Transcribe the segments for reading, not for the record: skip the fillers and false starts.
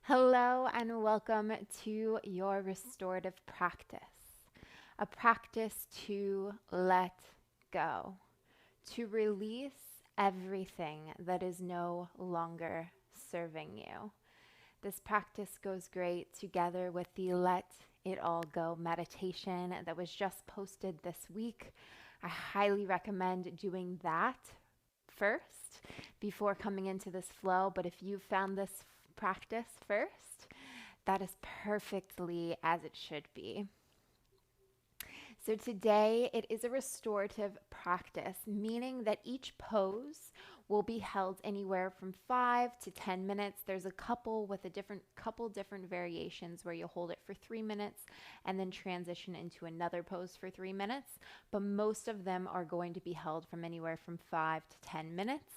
Hello, and welcome to your restorative practice. A practice to let go, to release everything that is no longer serving you. This practice goes great together with the Let It All Go meditation that was just posted this week. I highly recommend doing that first before coming into this flow. But if you found this practice first, that is perfectly as it should be. So today it is a restorative practice, meaning that each pose will be held anywhere from 5 to 10 minutes. There's a couple with a couple different variations where you'll hold it for 3 minutes and then transition into another pose for 3 minutes, but most of them are going to be held from anywhere from 5 to 10 minutes.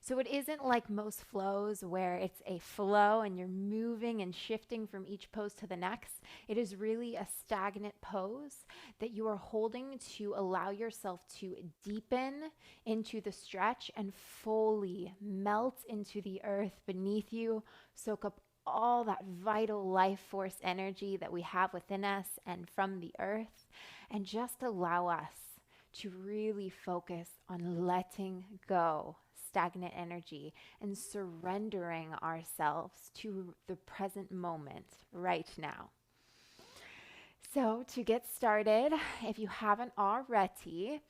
So it isn't like most flows where it's a flow and you're moving and shifting from each pose to the next. It is really a stagnant pose that you are holding to allow yourself to deepen into the stretch and fully melt into the earth beneath you, soak up all that vital life force energy that we have within us and from the earth, and just allow us to really focus on letting go stagnant energy and surrendering ourselves to the present moment right now. So, to get started, if you haven't already,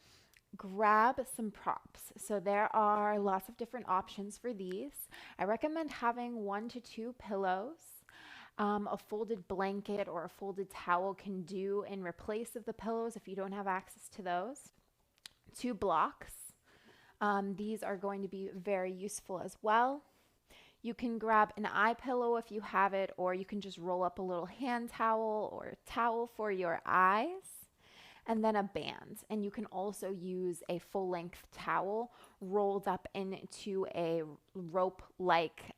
grab some props. So, there are lots of different options for these. I recommend having 1 to 2 pillows. A folded blanket or a folded towel can do in replace of the pillows if you don't have access to those. 2 blocks. These are going to be very useful as well. You can grab an eye pillow if you have it, or you can just roll up a little hand towel or towel for your eyes, and then a band. And you can also use a full length towel rolled up into a rope like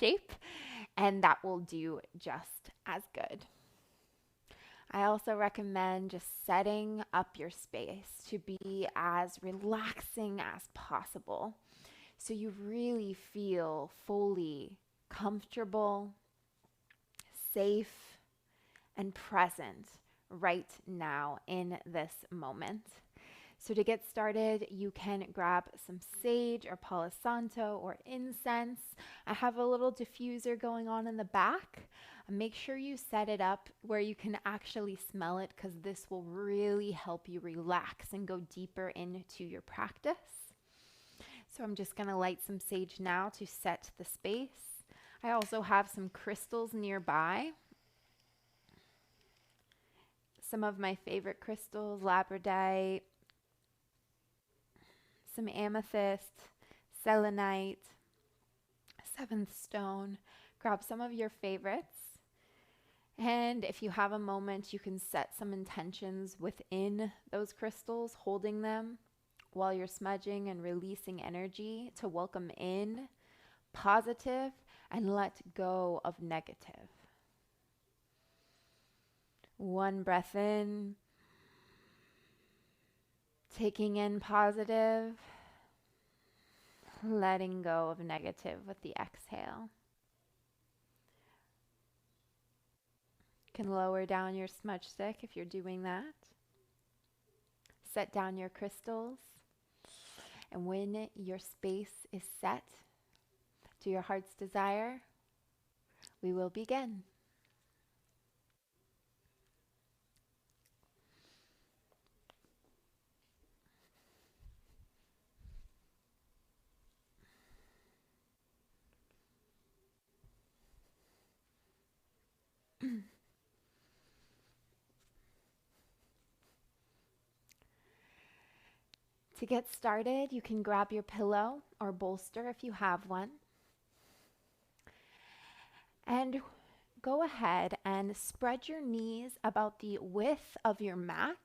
shape, and that will do just as good. I also recommend just setting up your space to be as relaxing as possible so you really feel fully comfortable, safe, and present right now in this moment. So to get started, you can grab some sage or Palo Santo or incense. I have a little diffuser going on in the back. Make sure you set it up where you can actually smell it, because this will really help you relax and go deeper into your practice. So I'm just going to light some sage now to set the space. I also have some crystals nearby. Some of my favorite crystals: labradorite, some amethyst, selenite, seventh stone. Grab some of your favorites. And if you have a moment, you can set some intentions within those crystals, holding them while you're smudging and releasing energy to welcome in positive and let go of negative. 1 breath in, taking in positive, letting go of negative with the exhale. You can lower down your smudge stick if you're doing that. Set down your crystals. And when your space is set to your heart's desire, we will begin. To get started, you can grab your pillow or bolster if you have one. And go ahead and spread your knees about the width of your mat.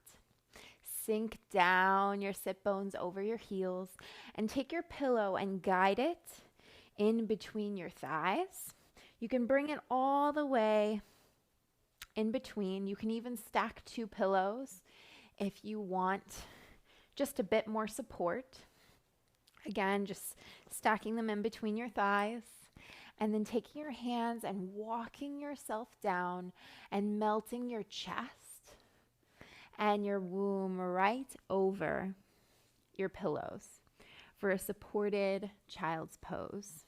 Sink down your sit bones over your heels and take your pillow and guide it in between your thighs. You can bring it all the way in between. You can even stack 2 pillows if you want just a bit more support. Again, just stacking them in between your thighs. And then taking your hands and walking yourself down and melting your chest and your womb right over your pillows for a supported child's pose.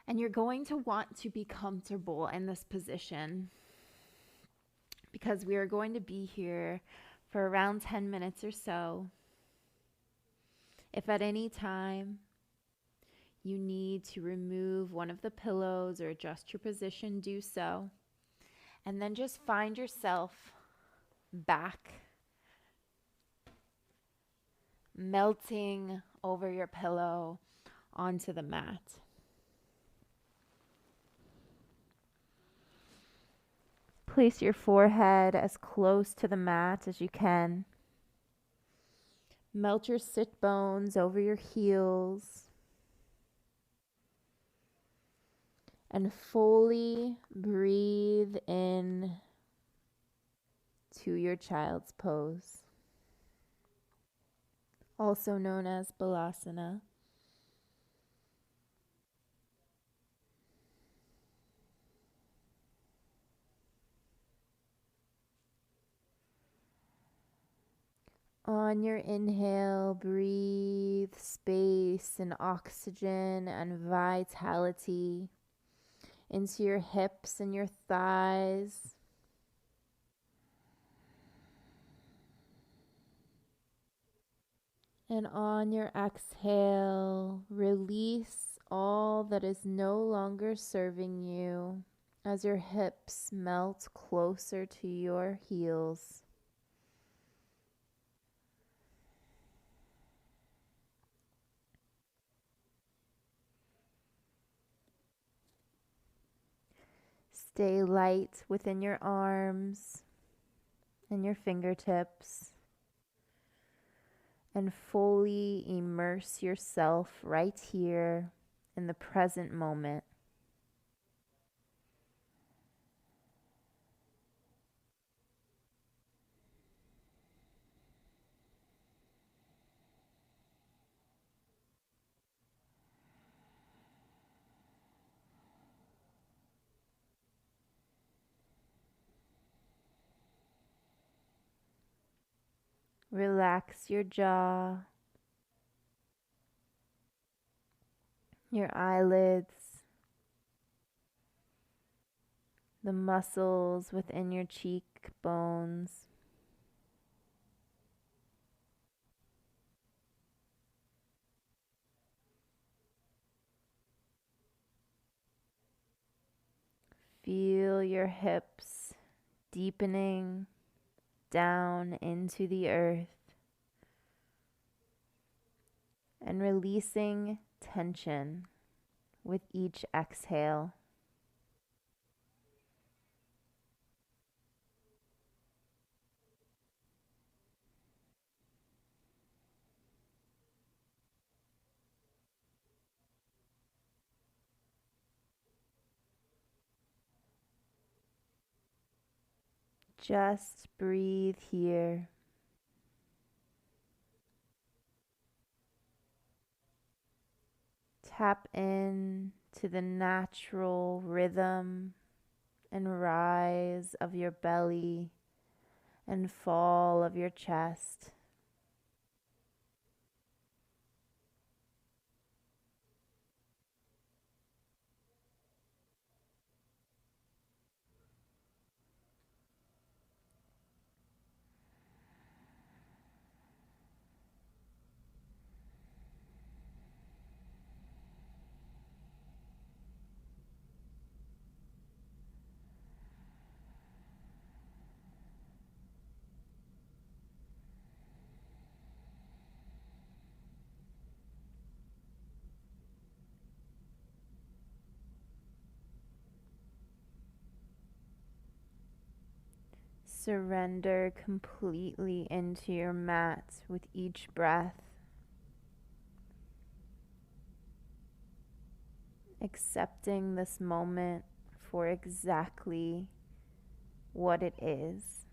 And you're going to want to be comfortable in this position because we are going to be here for around 10 minutes or so. If at any time you need to remove one of the pillows or adjust your position, do so. And then just find yourself back, melting over your pillow onto the mat. Place your forehead as close to the mat as you can. Melt your sit bones over your heels. And fully breathe in to your child's pose, also known as Balasana. On your inhale, breathe space and oxygen and vitality into your hips and your thighs. And on your exhale, release all that is no longer serving you as your hips melt closer to your heels. Stay light within your arms and your fingertips, and fully immerse yourself right here in the present moment. Relax your jaw, your eyelids, the muscles within your cheekbones. Feel your hips deepening down into the earth and releasing tension with each exhale. Just breathe here. Tap in to the natural rhythm and rise of your belly and fall of your chest. Surrender completely into your mat with each breath. Accepting this moment for exactly what it is.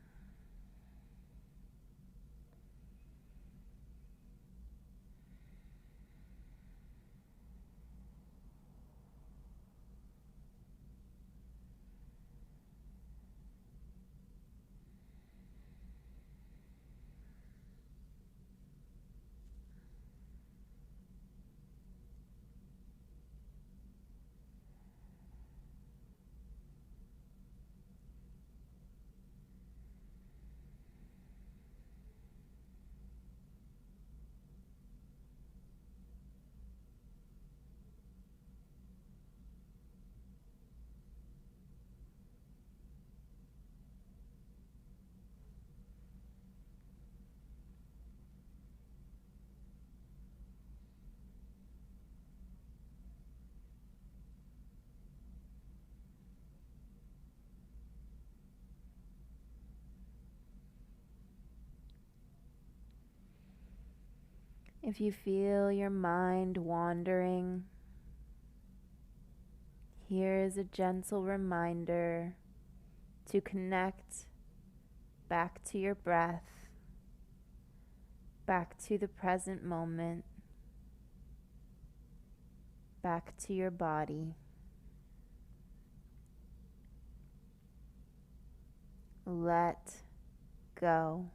If you feel your mind wandering, here is a gentle reminder to connect back to your breath, back to the present moment, back to your body. Let go.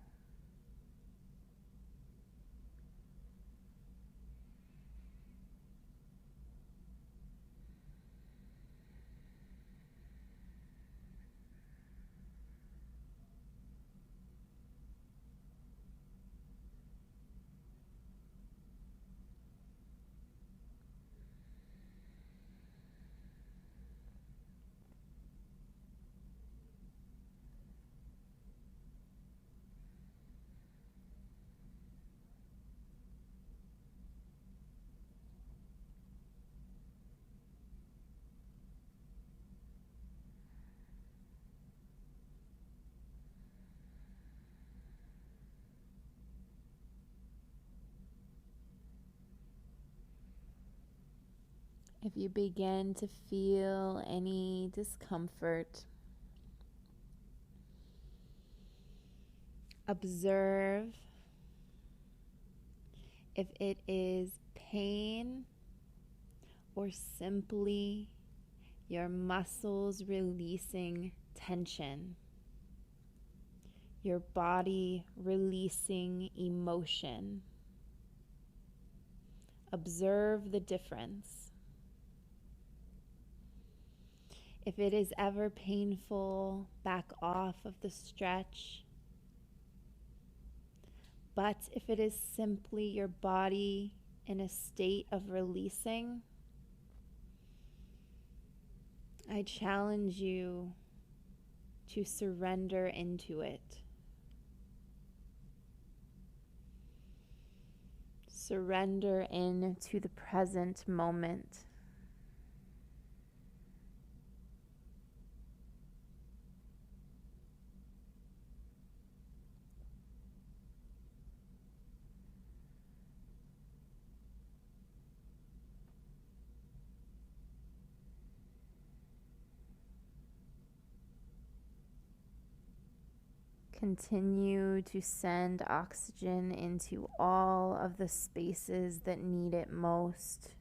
If you begin to feel any discomfort, observe if it is pain or simply your muscles releasing tension, your body releasing emotion. Observe the difference. If it is ever painful, back off of the stretch. But if it is simply your body in a state of releasing, I challenge you to surrender into it. Surrender into the present moment. Continue to send oxygen into all of the spaces that need it most.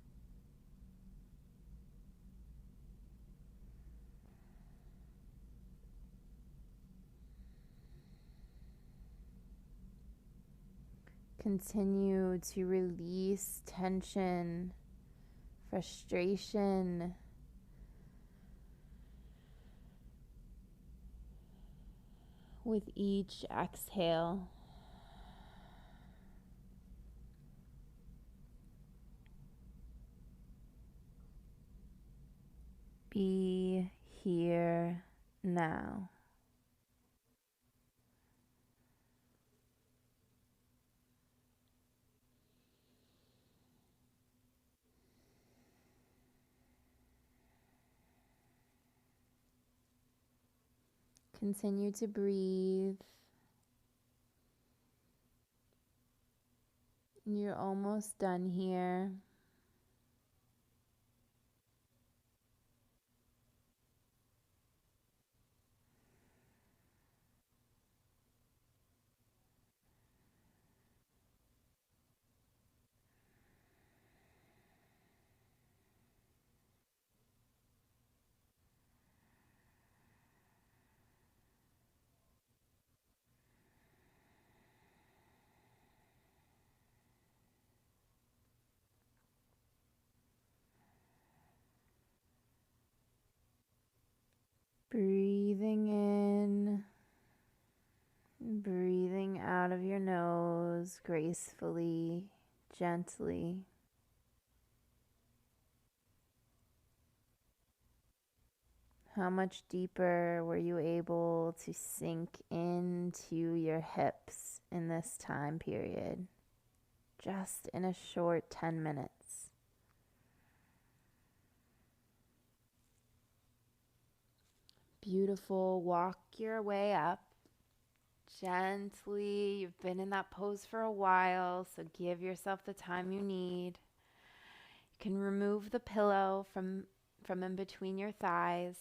Continue to release tension, frustration, with each exhale. Be here now. Continue to breathe. You're almost done here. Breathing in, breathing out of your nose gracefully, gently. How much deeper were you able to sink into your hips in this time period? Just in a short 10 minutes. Beautiful. Walk your way up Gently, you've been in that pose for a while, so give yourself the time you need. You can remove the pillow from in between your thighs.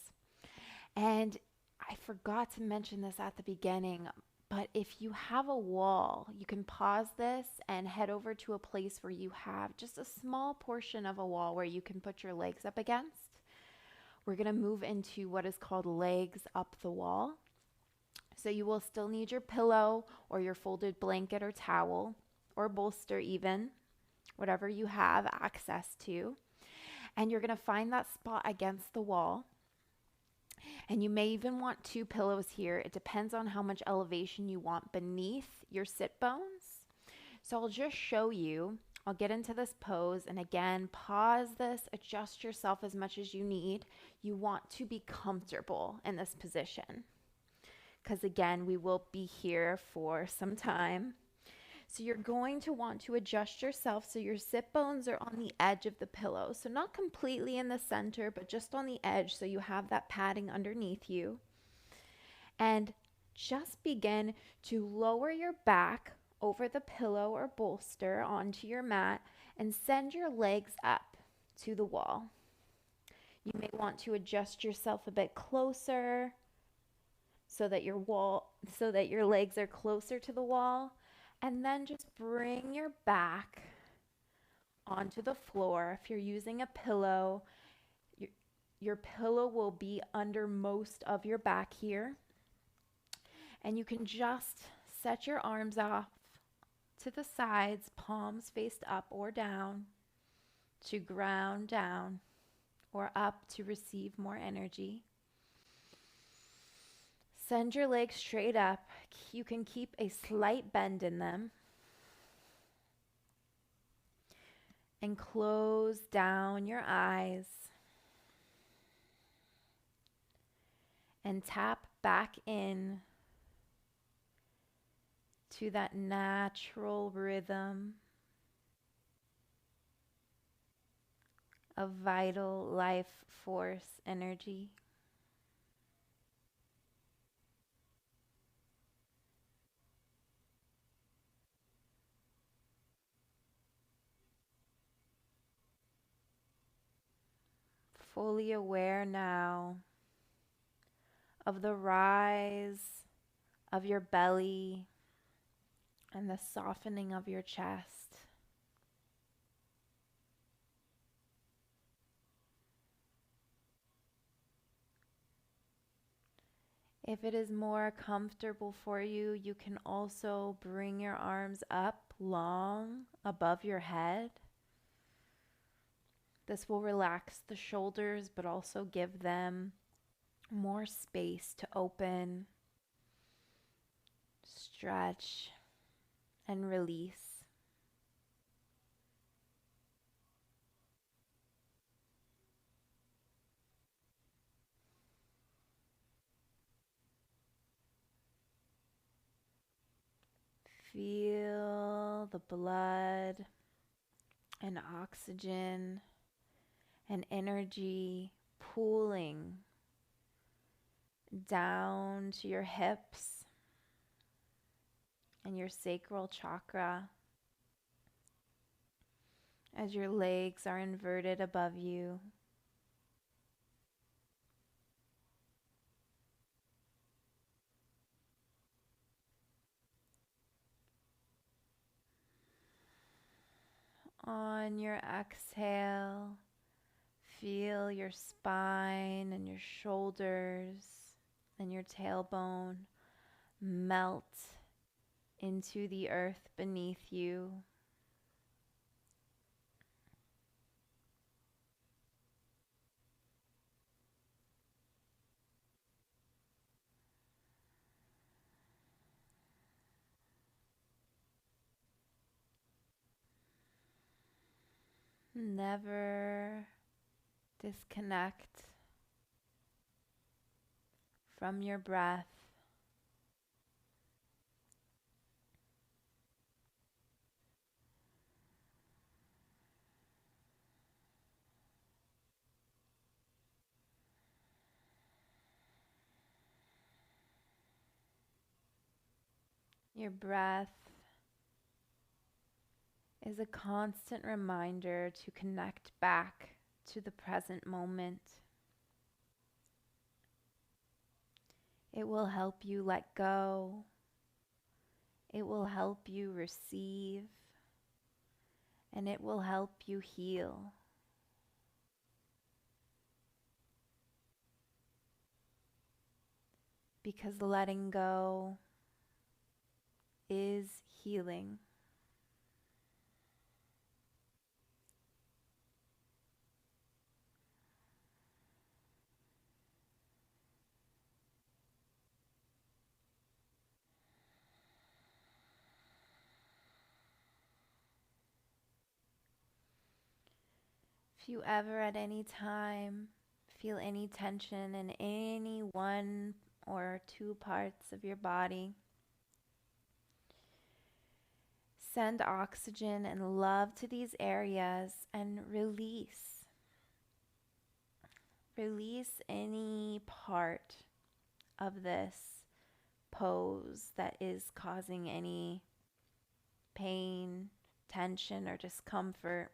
And I forgot to mention this at the beginning, but if you have a wall, you can pause this and head over to a place where you have just a small portion of a wall where you can put your legs up against. We're going to move into what is called legs up the wall. So you will still need your pillow or your folded blanket or towel or bolster even, whatever you have access to. And you're going to find that spot against the wall. And you may even want two pillows here. It depends on how much elevation you want beneath your sit bones. So I'll just show you. I'll get into this pose, and again, pause this, adjust yourself as much as you need. You want to be comfortable in this position because again, we will be here for some time. So you're going to want to adjust yourself so your sit bones are on the edge of the pillow. So not completely in the center, but just on the edge so you have that padding underneath you. And just begin to lower your back over the pillow or bolster onto your mat and send your legs up to the wall. You may want to adjust yourself a bit closer so that your legs are closer to the wall. And then just bring your back onto the floor. If you're using a pillow, your pillow will be under most of your back here. And you can just set your arms off to the sides, palms faced up or down, to ground down or up to receive more energy. Send your legs straight up. You can keep a slight bend in them. And close down your eyes. And tap back in to that natural rhythm of vital life force energy. Fully aware now of the rise of your belly and the softening of your chest. If it is more comfortable for you, you can also bring your arms up long above your head. This will relax the shoulders, but also give them more space to open, stretch, and release. Feel the blood and oxygen and energy pooling down to your hips and your sacral chakra as your legs are inverted above you. On your exhale, feel your spine and your shoulders and your tailbone melt into the earth beneath you. Never disconnect from your breath. Your breath is a constant reminder to connect back to the present moment. It will help you let go. It will help you receive. And it will help you heal. Because letting go is healing. If you ever at any time feel any tension in any one or two parts of your body, send oxygen and love to these areas and release. Release any part of this pose that is causing any pain, tension, or discomfort.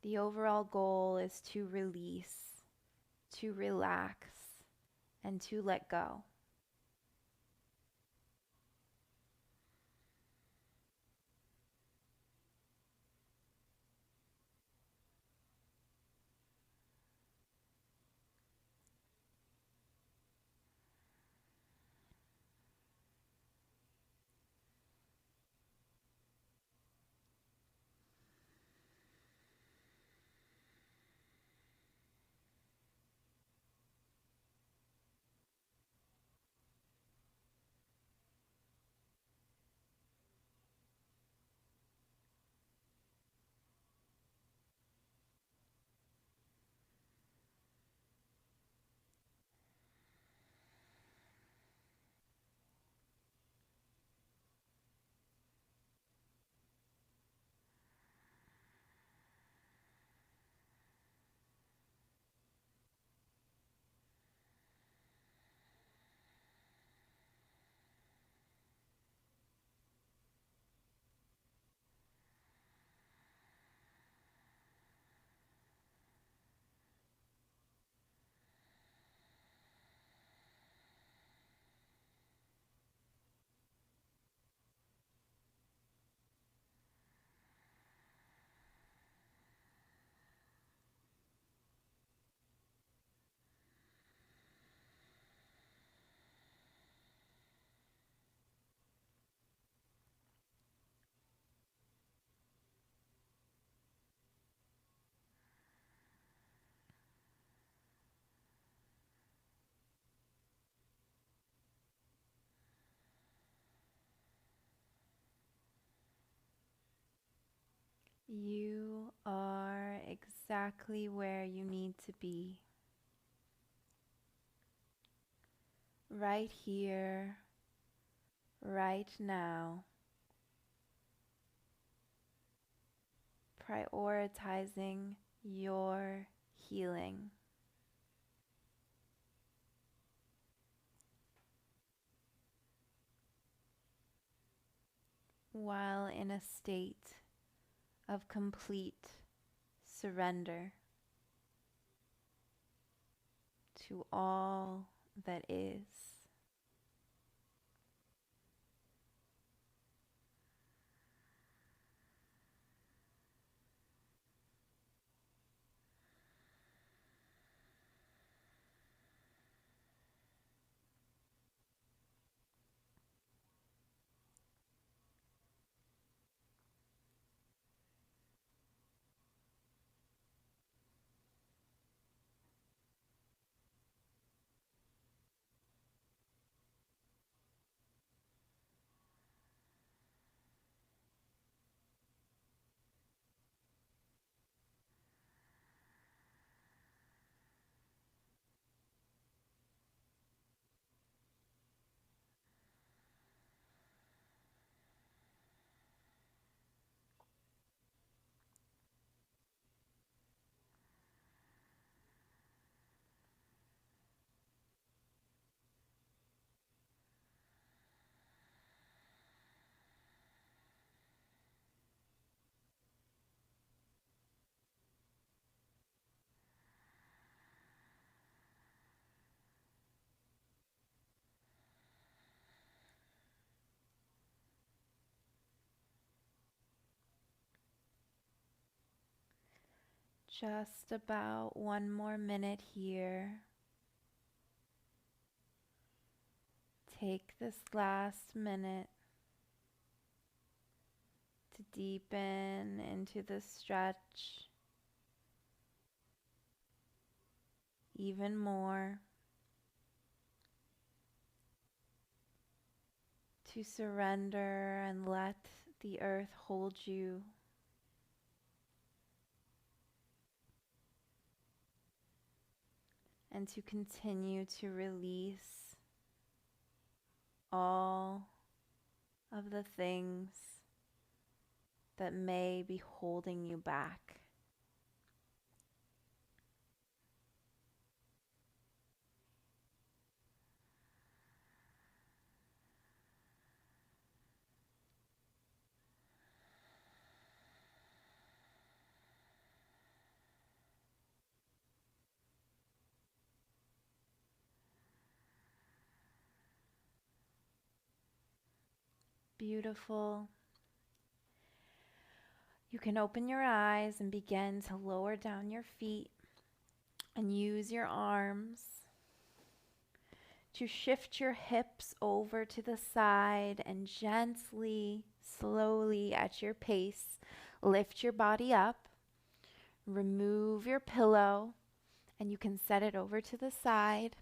The overall goal is to release, to relax, and to let go. You are exactly where you need to be. Right here, right now. Prioritizing your healing. While in a state of complete surrender to all that is. Just about one more minute here. Take this last minute to deepen into the stretch even more, to surrender and let the earth hold you, and to continue to release all of the things that may be holding you back. Beautiful. You can open your eyes and begin to lower down your feet and use your arms to shift your hips over to the side and gently, slowly at your pace, lift your body up, remove your pillow, and you can set it over to the side.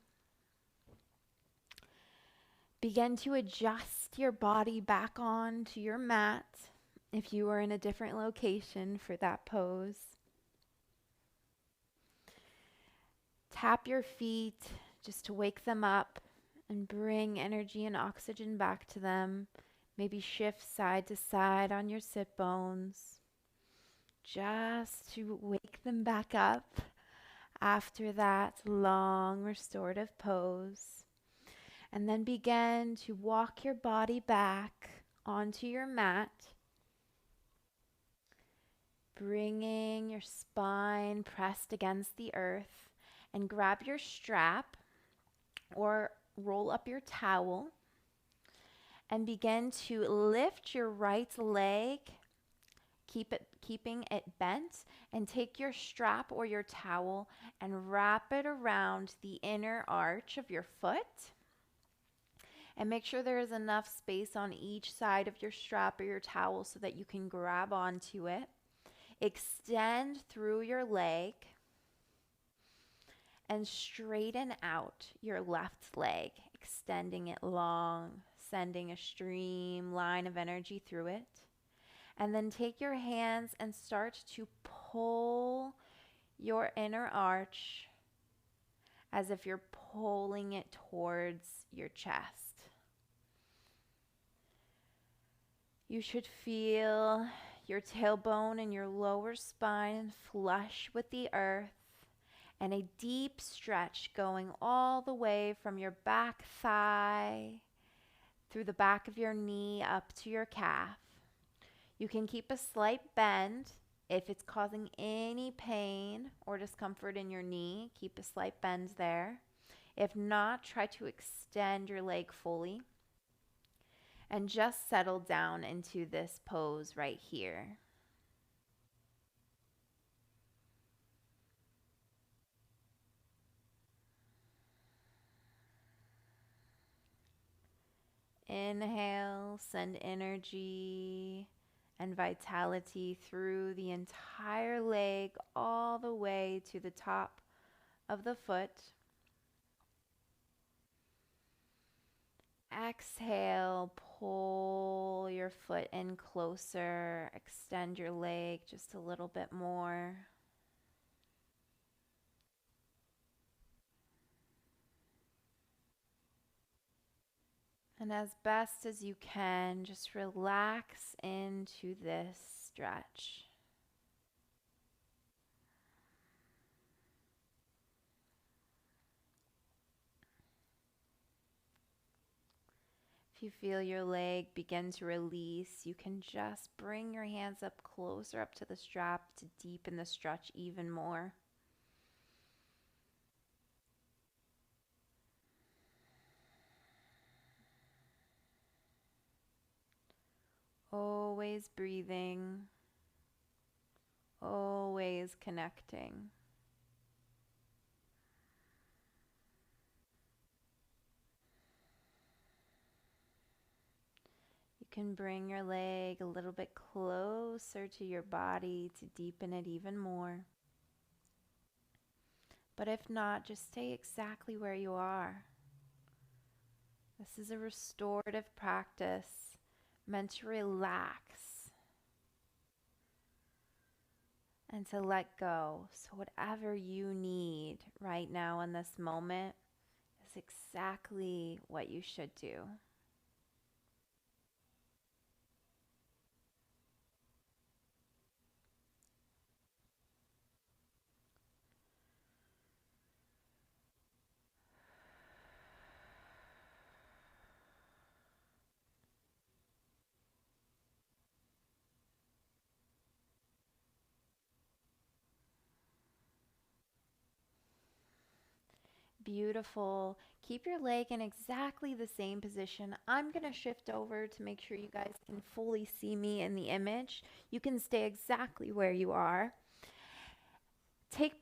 Begin to adjust your body back onto your mat if you are in a different location for that pose. Tap your feet just to wake them up and bring energy and oxygen back to them. Maybe shift side to side on your sit bones just to wake them back up after that long restorative pose. And then begin to walk your body back onto your mat, bringing your spine pressed against the earth, and grab your strap or roll up your towel and begin to lift your right leg, keeping it bent, and take your strap or your towel and wrap it around the inner arch of your foot. And make sure there is enough space on each side of your strap or your towel so that you can grab onto it. Extend through your leg and straighten out your left leg, extending it long, sending a streamline of energy through it. And then take your hands and start to pull your inner arch as if you're pulling it towards your chest. You should feel your tailbone and your lower spine flush with the earth, and a deep stretch going all the way from your back thigh through the back of your knee up to your calf. You can keep a slight bend if it's causing any pain or discomfort in your knee. Keep a slight bend there. If not, try to extend your leg fully and just settle down into this pose right here. Inhale, send energy and vitality through the entire leg all the way to the top of the foot. Exhale, pull your foot in closer, extend your leg just a little bit more. And as best as you can, just relax into this stretch. If you feel your leg begin to release, you can just bring your hands up closer up to the strap to deepen the stretch even more. Always breathing, always is connecting. You can bring your leg a little bit closer to your body to deepen it even more. But if not, just stay exactly where you are. This is a restorative practice meant to relax and to let go. So whatever you need right now in this moment is exactly what you should do. Beautiful. Keep your leg in exactly the same position. I'm going to shift over to make sure you guys can fully see me in the image. You can stay exactly where you are. Take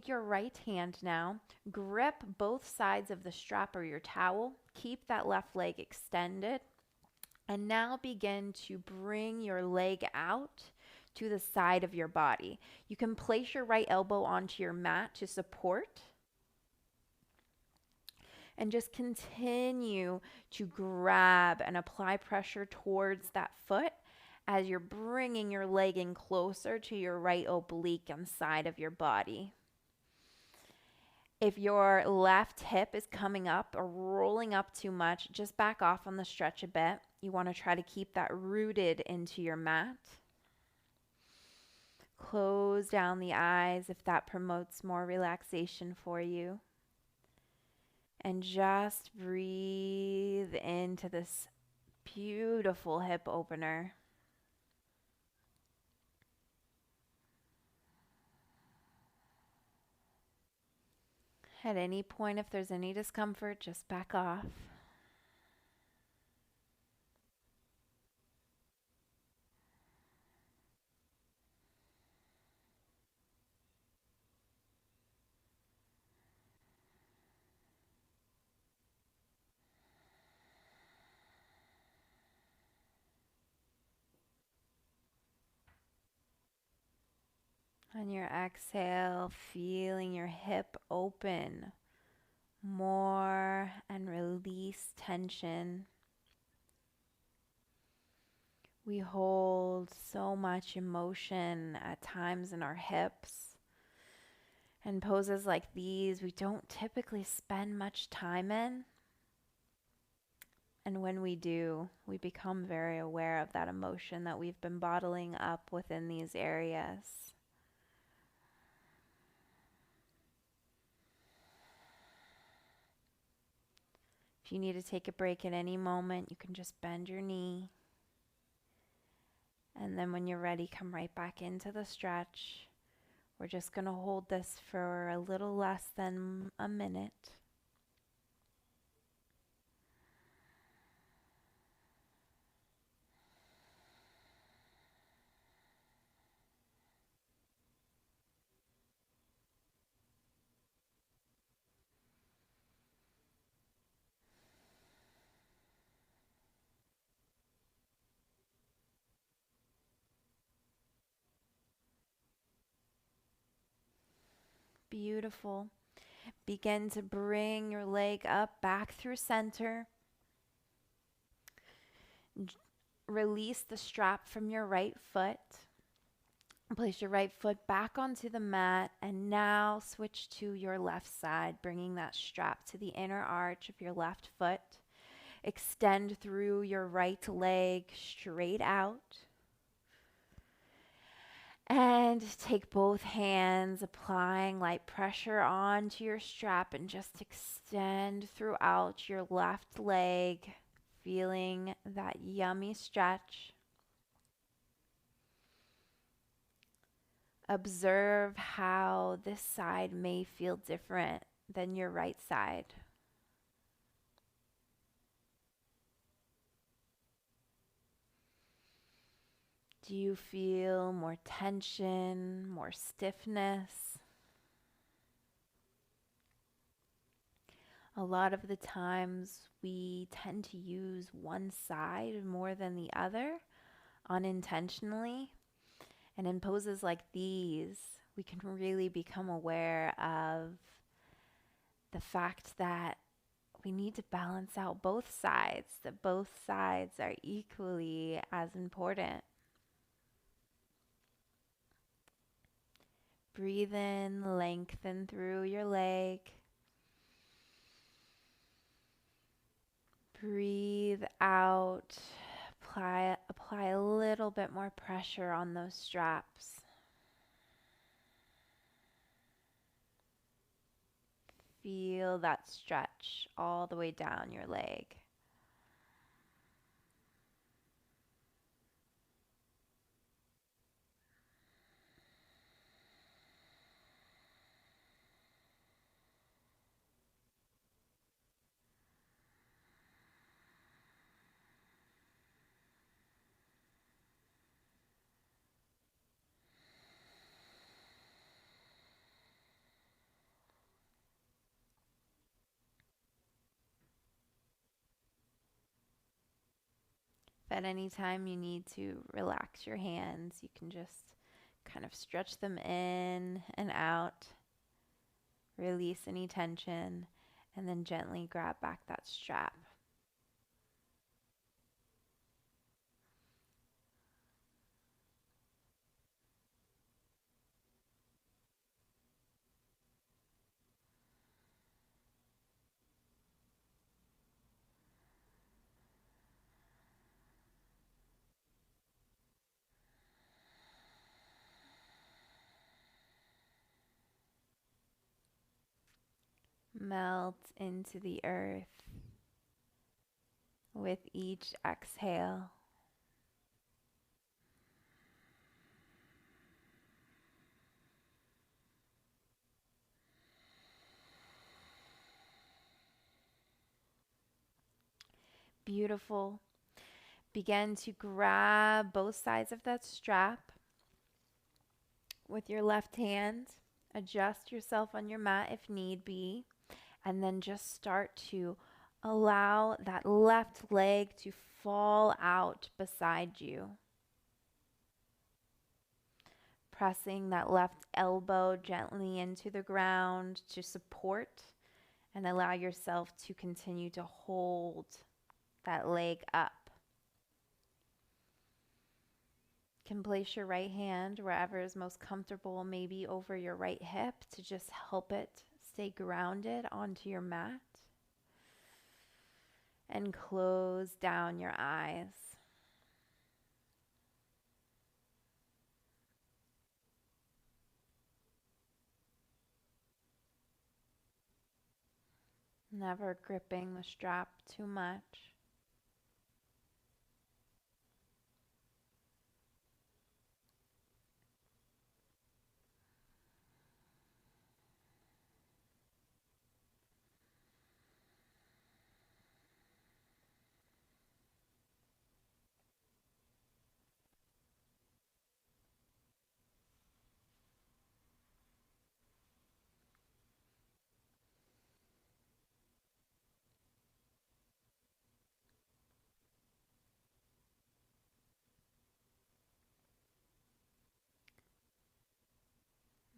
your right hand now, grip both sides of the strap or your towel. Keep that left leg extended. And now begin to bring your leg out to the side of your body. You can place your right elbow onto your mat to support. And just continue to grab and apply pressure towards that foot as you're bringing your leg in closer to your right oblique and side of your body. If your left hip is coming up or rolling up too much, just back off on the stretch a bit. You want to try to keep that rooted into your mat. Close down the eyes if that promotes more relaxation for you. And just breathe into this beautiful hip opener. At any point, if there's any discomfort, just back off. On your exhale, feeling your hip open more and release tension. We hold so much emotion at times in our hips. And poses like these, we don't typically spend much time in. And when we do, we become very aware of that emotion that we've been bottling up within these areas. If you need to take a break at any moment, you can just bend your knee. And then when you're ready, come right back into the stretch. We're just going to hold this for a little less than a minute. Beautiful. Begin to bring your leg up back through center. Release the strap from your right foot. Place your right foot back onto the mat and now switch to your left side, bringing that strap to the inner arch of your left foot. Extend through your right leg straight out. And take both hands, applying light pressure onto your strap and just extend throughout your left leg, feeling that yummy stretch. Observe how this side may feel different than your right side. Do Do you feel more tension, more stiffness? A lot of the times we tend to use one side more than the other unintentionally. And in poses like these, we can really become aware of the fact that we need to balance out both sides, that both sides are equally as important. Breathe in, lengthen through your leg. Breathe out. Apply a little bit more pressure on those straps. Feel that stretch all the way down your leg. If at any time you need to relax your hands, you can just kind of stretch them in and out, release any tension, and then gently grab back that strap. Melt into the earth with each exhale. Beautiful. Begin to grab both sides of that strap with your left hand. Adjust yourself on your mat if need be, and then just start to allow that left leg to fall out beside you. Pressing that left elbow gently into the ground to support and allow yourself to continue to hold that leg up. You can place your right hand wherever is most comfortable, maybe over your right hip, to just help it stay grounded onto your mat. And close down your eyes. Never gripping the strap too much.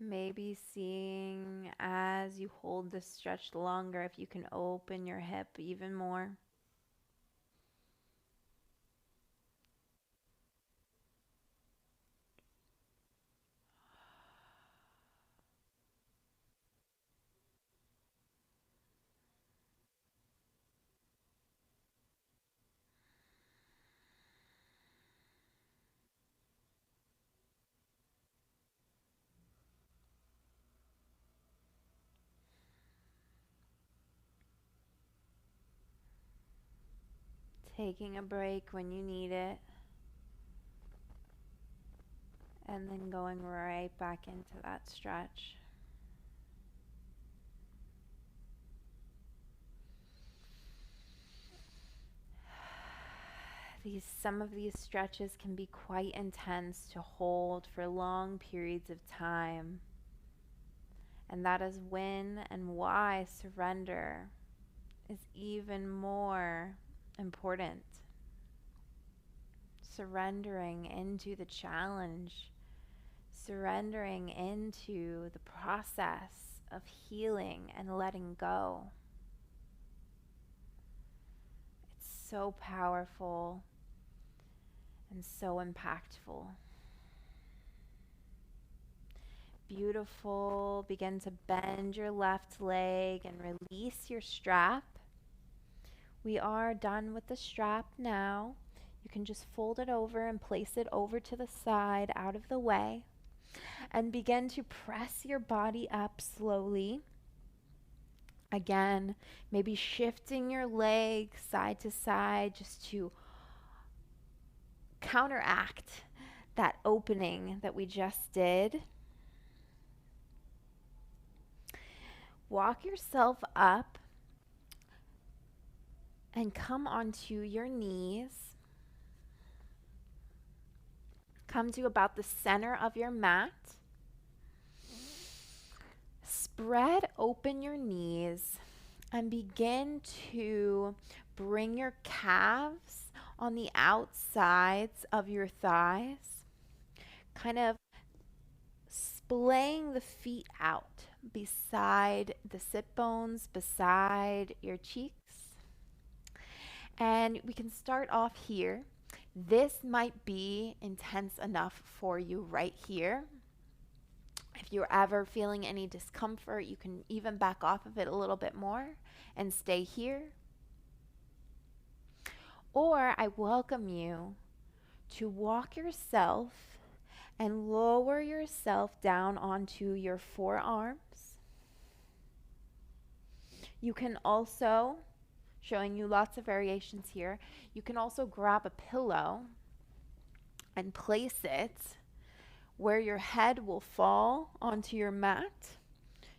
Maybe seeing as you hold this stretch longer if you can open your hip even more. Taking a break when you need it, and then going right back into that stretch. Some of these stretches can be quite intense to hold for long periods of time. And that is when and why surrender is even more important. Surrendering into the challenge, surrendering into the process of healing and letting go. It's so powerful and so impactful. Beautiful. Begin to bend your left leg and release your strap. We are done with the strap now. You can just fold it over and place it over to the side, out of the way, and begin to press your body up slowly. Again, maybe shifting your leg side to side just to counteract that opening that we just did. Walk yourself up and come onto your knees. Come to about the center of your mat. Spread open your knees and begin to bring your calves on the outsides of your thighs, kind of splaying the feet out beside the sit bones, beside your cheeks. And we can start off here. This might be intense enough for you right here. If you're ever feeling any discomfort, you can even back off of it a little bit more and stay here. Or I welcome you to walk yourself and lower yourself down onto your forearms. You can also, showing you lots of variations here, you can also grab a pillow and place it where your head will fall onto your mat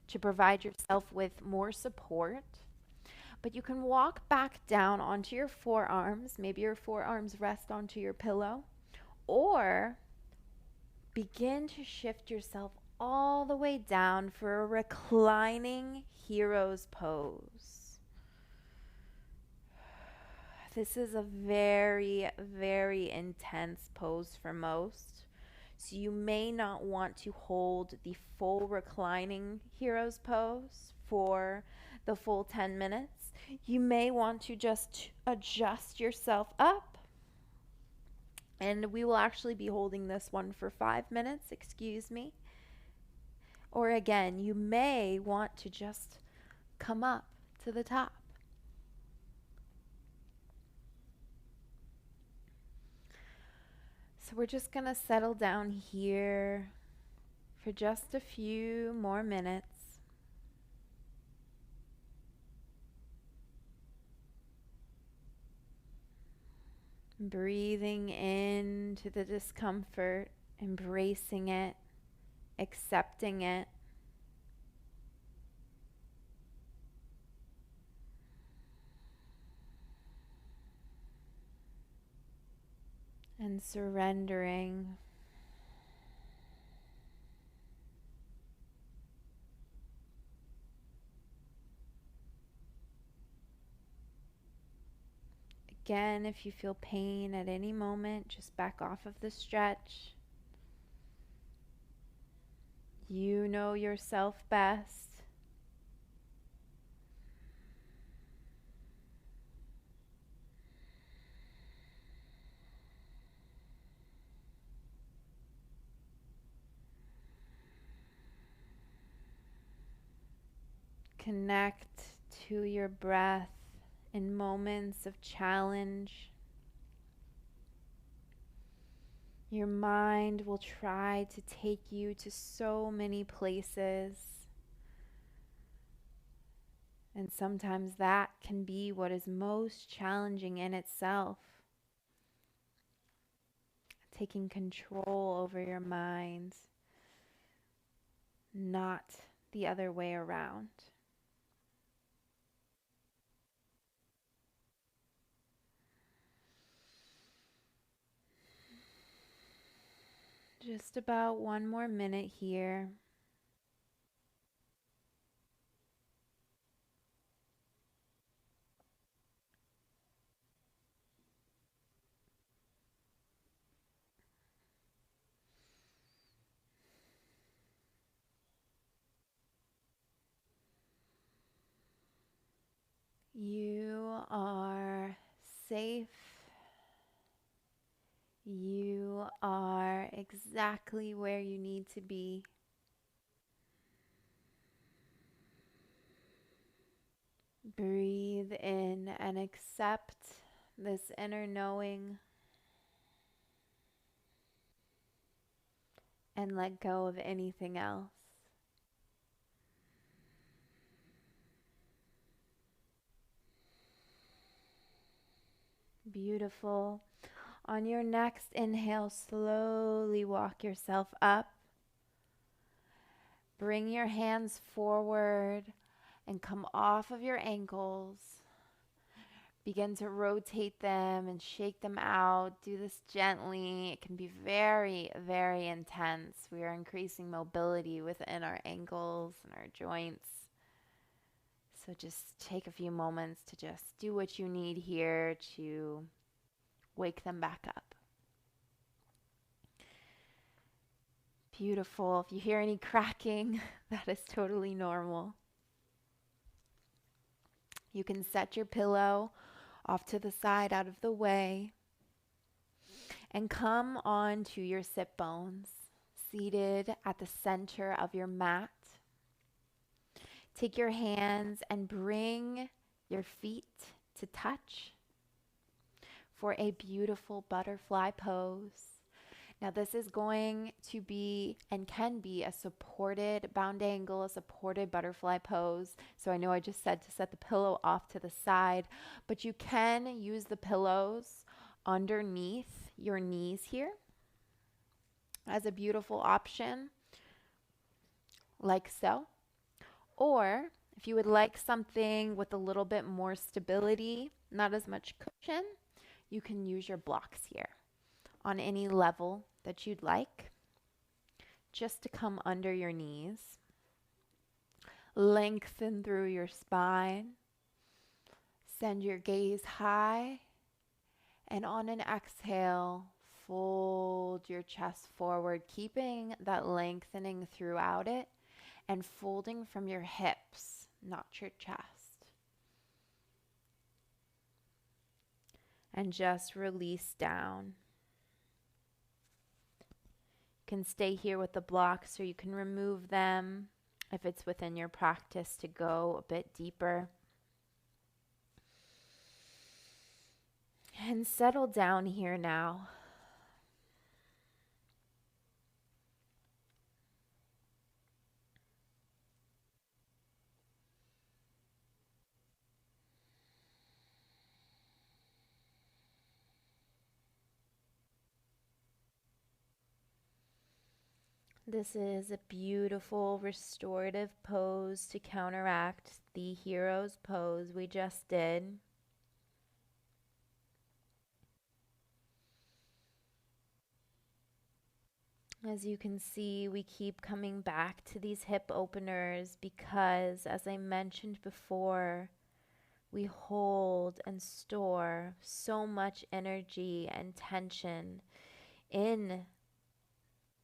to provide yourself with more support. But you can walk back down onto your forearms. Maybe your forearms rest onto your pillow, or begin to shift yourself all the way down for a reclining hero's pose. This is a very, very intense pose for most. So you may not want to hold the full reclining hero's pose for the full 10 minutes. You may want to just adjust yourself up. And we will actually be holding this one for 5 minutes, excuse me. Or again, you may want to just come up to the top. So we're just going to settle down here for just a few more minutes. Breathing into the discomfort, embracing it, accepting it. And surrendering. Again, if you feel pain at any moment, just back off of the stretch. You know yourself best. Connect to your breath in moments of challenge. Your mind will try to take you to so many places. And sometimes that can be what is most challenging in itself. Taking control over your mind, not the other way around. Just about one more minute here. You are safe. You are exactly where you need to be. Breathe in and accept this inner knowing and let go of anything else. Beautiful. On your next inhale, slowly walk yourself up. Bring your hands forward and come off of your ankles. Begin to rotate them and shake them out. Do this gently. It can be very, very intense. We are increasing mobility within our ankles and our joints. So just take a few moments to just do what you need here to wake them back up. Beautiful. If you hear any cracking, that is totally normal. You can set your pillow off to the side out of the way and come on to your sit bones, seated at the center of your mat. Take your hands and bring your feet to touch for a beautiful butterfly pose. Now this is going to be and can be a supported bound angle, a supported butterfly pose. So I know I just said to set the pillow off to the side, but you can use the pillows underneath your knees here as a beautiful option, like so. Or if you would like something with a little bit more stability, not as much cushion, you can use your blocks here on any level that you'd like, just to come under your knees. Lengthen through your spine. Send your gaze high. And on an exhale, fold your chest forward, keeping that lengthening throughout it and folding from your hips, not your chest. And just release down. You can stay here with the blocks or you can remove them if it's within your practice to go a bit deeper. And settle down here now. This is a beautiful restorative pose to counteract the hero's pose we just did. As you can see, we keep coming back to these hip openers because, as I mentioned before, we hold and store so much energy and tension in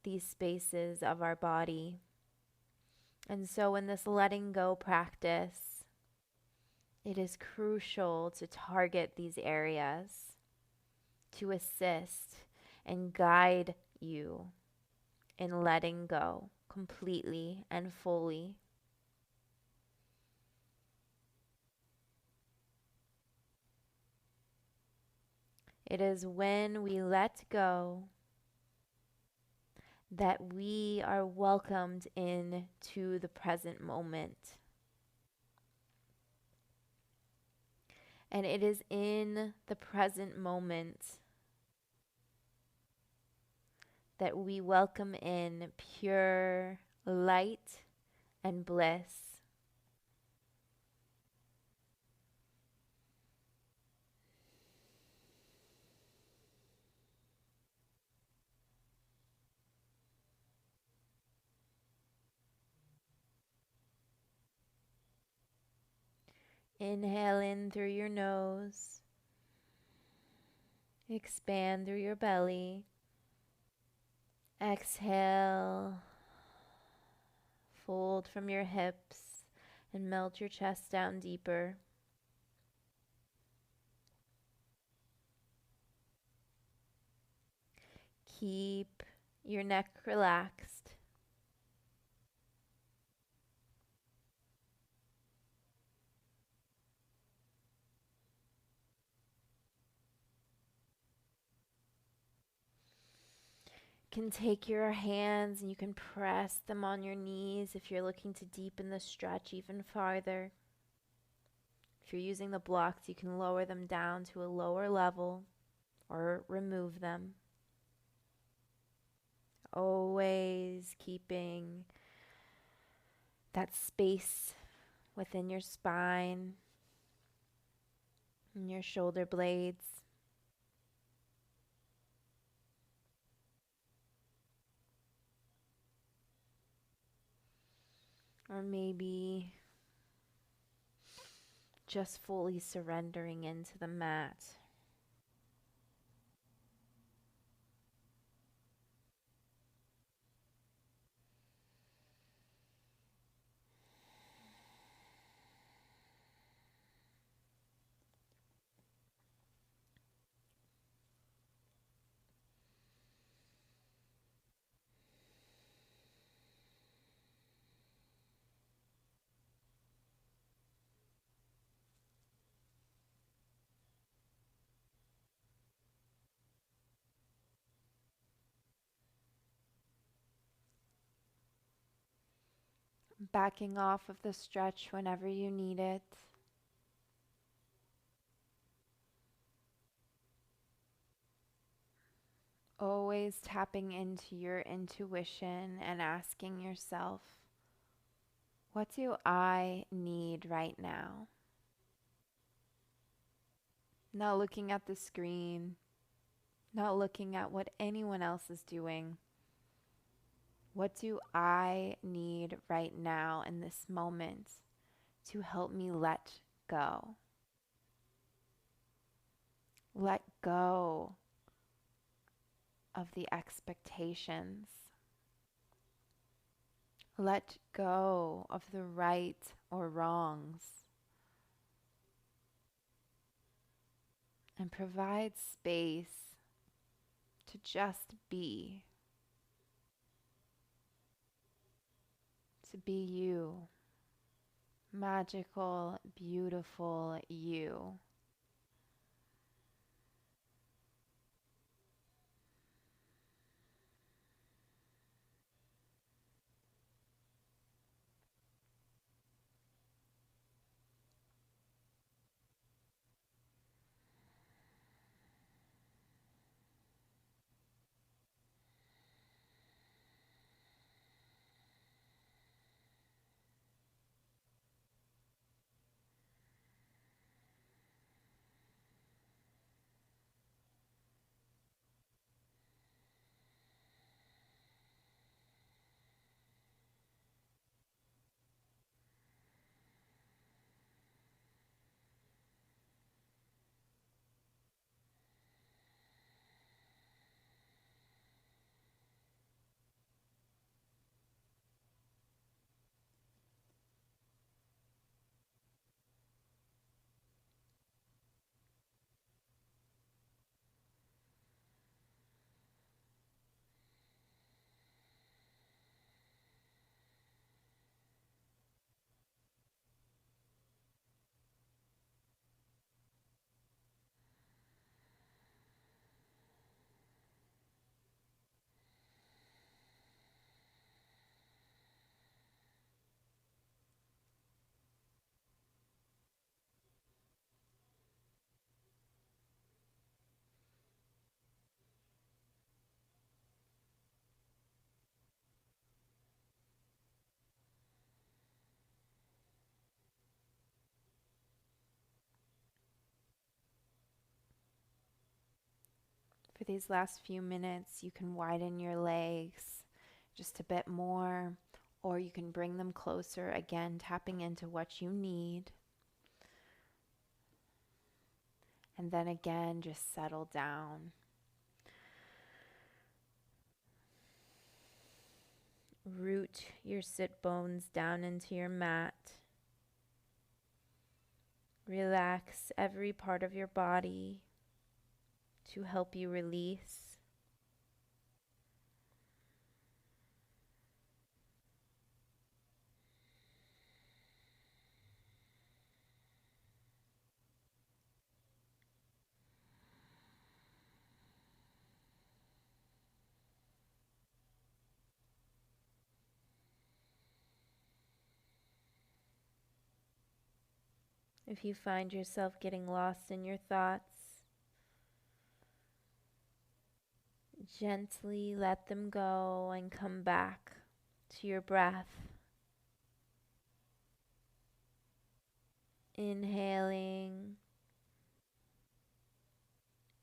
these spaces of our body. And so in this letting go practice, it is crucial to target these areas to assist and guide you in letting go completely and fully. It is when we let go that we are welcomed into the present moment. And it is in the present moment that we welcome in pure light and bliss. Inhale in through your nose. Expand through your belly. Exhale. Fold from your hips and melt your chest down deeper. Keep your neck relaxed. You can take your hands and you can press them on your knees if you're looking to deepen the stretch even farther. If you're using the blocks, you can lower them down to a lower level or remove them. Always keeping that space within your spine and your shoulder blades. Or maybe just fully surrendering into the mat. Backing off of the stretch whenever you need it. Always tapping into your intuition and asking yourself, what do I need right now? Not looking at the screen, not looking at what anyone else is doing. What do I need right now in this moment to help me let go? Let go of the expectations. Let go of the right or wrongs. And provide space to just be. To be you. Magical, beautiful you. For these last few minutes, you can widen your legs just a bit more, or you can bring them closer, again, tapping into what you need. And then again, just settle down. Root your sit bones down into your mat. Relax every part of your body to help you release. If you find yourself getting lost in your thoughts, gently let them go and come back to your breath. Inhaling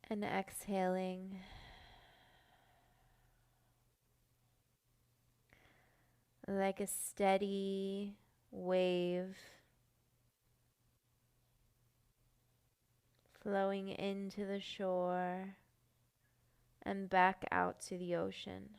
and exhaling. Like a steady wave flowing into the shore and back out to the ocean.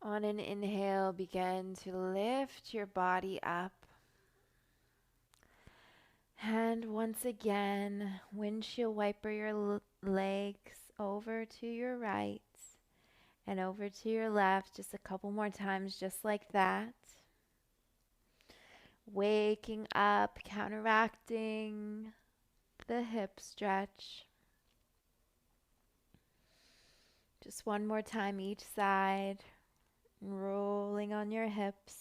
On an inhale, begin to lift your body up. And once again, windshield wiper your legs over to your right and over to your left, just a couple more times, just like that. Waking up, counteracting the hip stretch. Just one more time each side, rolling on your hips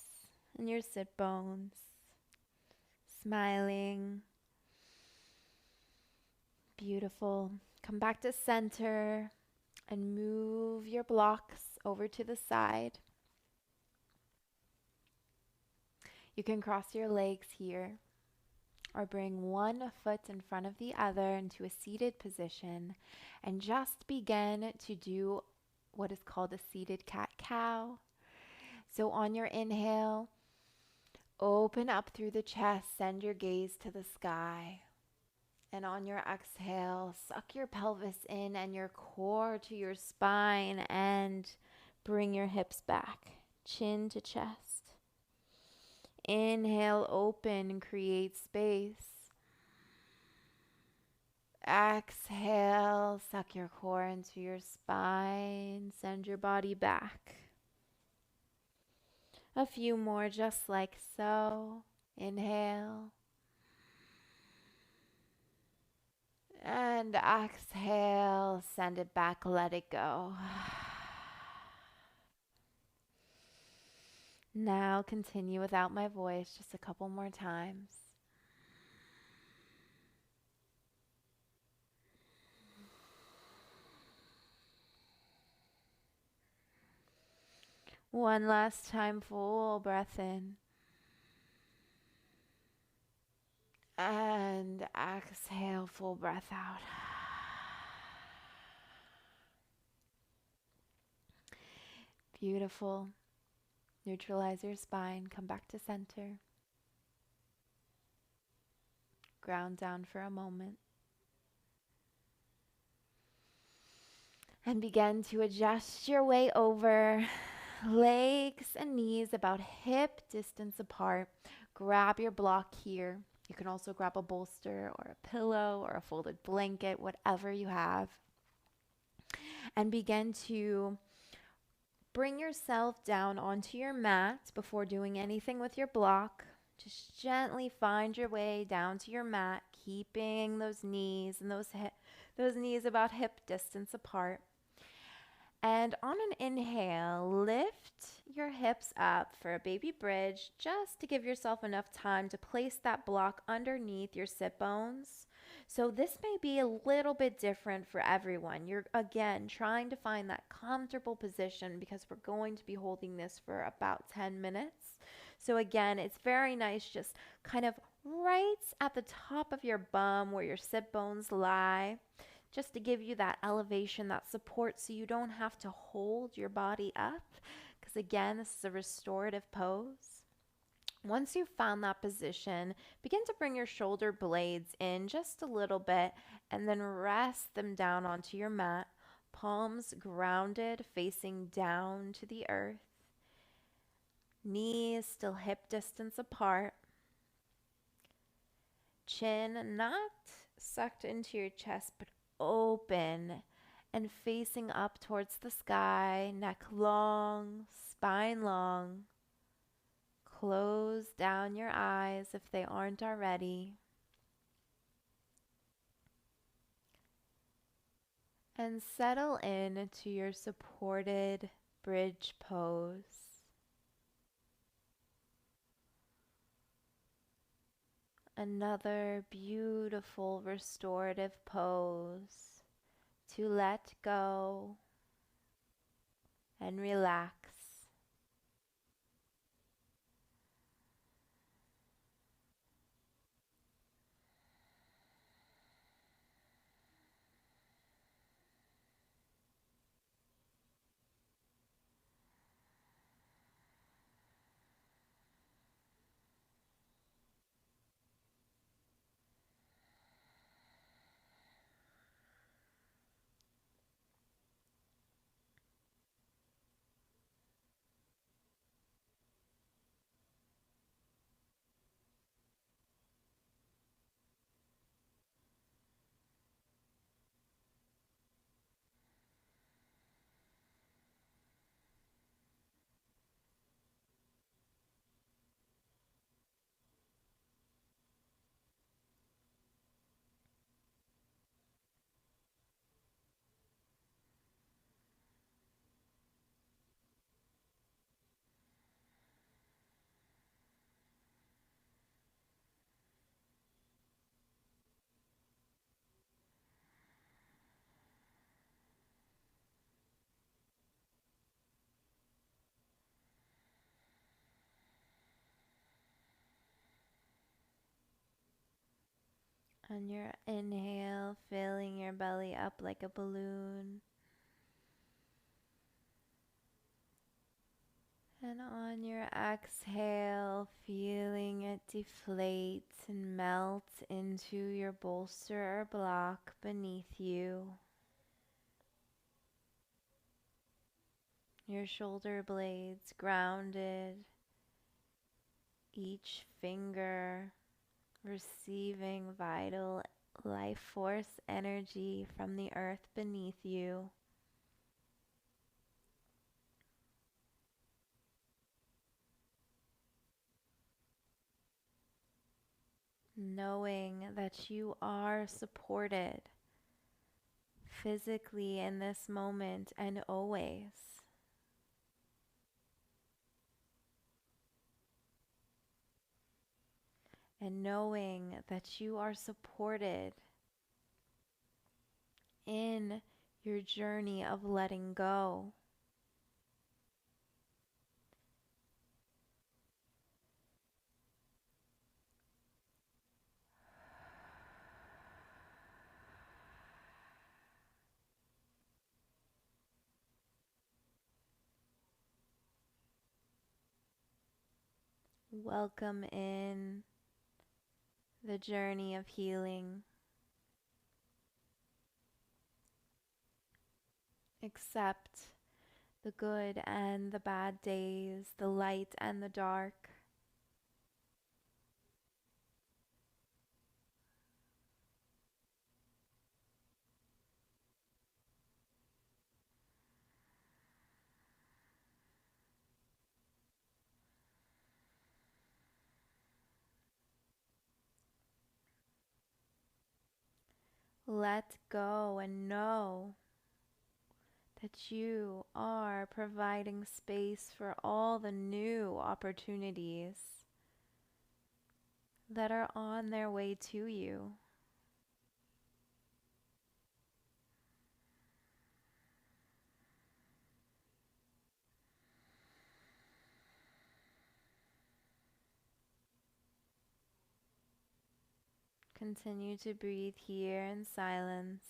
and your sit bones, smiling. Beautiful. Come back to center and move your blocks over to the side. You can cross your legs here or bring one foot in front of the other into a seated position and just begin to do what is called a seated cat-cow. So on your inhale, open up through the chest, send your gaze to the sky. And on your exhale, suck your pelvis in and your core to your spine and bring your hips back, chin to chest. Inhale, open and create space. Exhale, suck your core into your spine, send your body back. A few more just like so. Inhale. And exhale, send it back, let it go. Now continue without my voice, just a couple more times. One last time, full breath in. And exhale, full breath out. Beautiful. Neutralize your spine. Come back to center. Ground down for a moment. And begin to adjust your way over. Legs and knees about hip distance apart. Grab your block here. You can also grab a bolster or a pillow or a folded blanket, whatever you have. And begin to bring yourself down onto your mat before doing anything with your block. Just gently find your way down to your mat, keeping those knees and those knees about hip distance apart. And on an inhale, lift your hips up for a baby bridge just to give yourself enough time to place that block underneath your sit bones. So, this may be a little bit different for everyone. You're again trying to find that comfortable position because we're going to be holding this for about 10 minutes. So, again, it's very nice just kind of right at the top of your bum where your sit bones lie, just to give you that elevation, that support, so you don't have to hold your body up. Because again, this is a restorative pose. Once you've found that position, begin to bring your shoulder blades in just a little bit and then rest them down onto your mat, palms grounded, facing down to the earth, knees still hip distance apart, chin not sucked into your chest but open and facing up towards the sky, neck long, spine long. Close down your eyes if they aren't already. And settle in to your supported bridge pose. Another beautiful restorative pose to let go and relax. On your inhale, filling your belly up like a balloon. And on your exhale, feeling it deflate and melt into your bolster or block beneath you. Your shoulder blades grounded, each finger receiving vital life force energy from the earth beneath you. Knowing that you are supported physically in this moment and always. And knowing that you are supported in your journey of letting go. Welcome in the journey of healing. Accept the good and the bad days, the light and the dark. Let go and know that you are providing space for all the new opportunities that are on their way to you. Continue to breathe here in silence.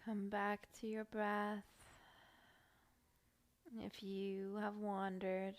Come back to your breath if you have wandered.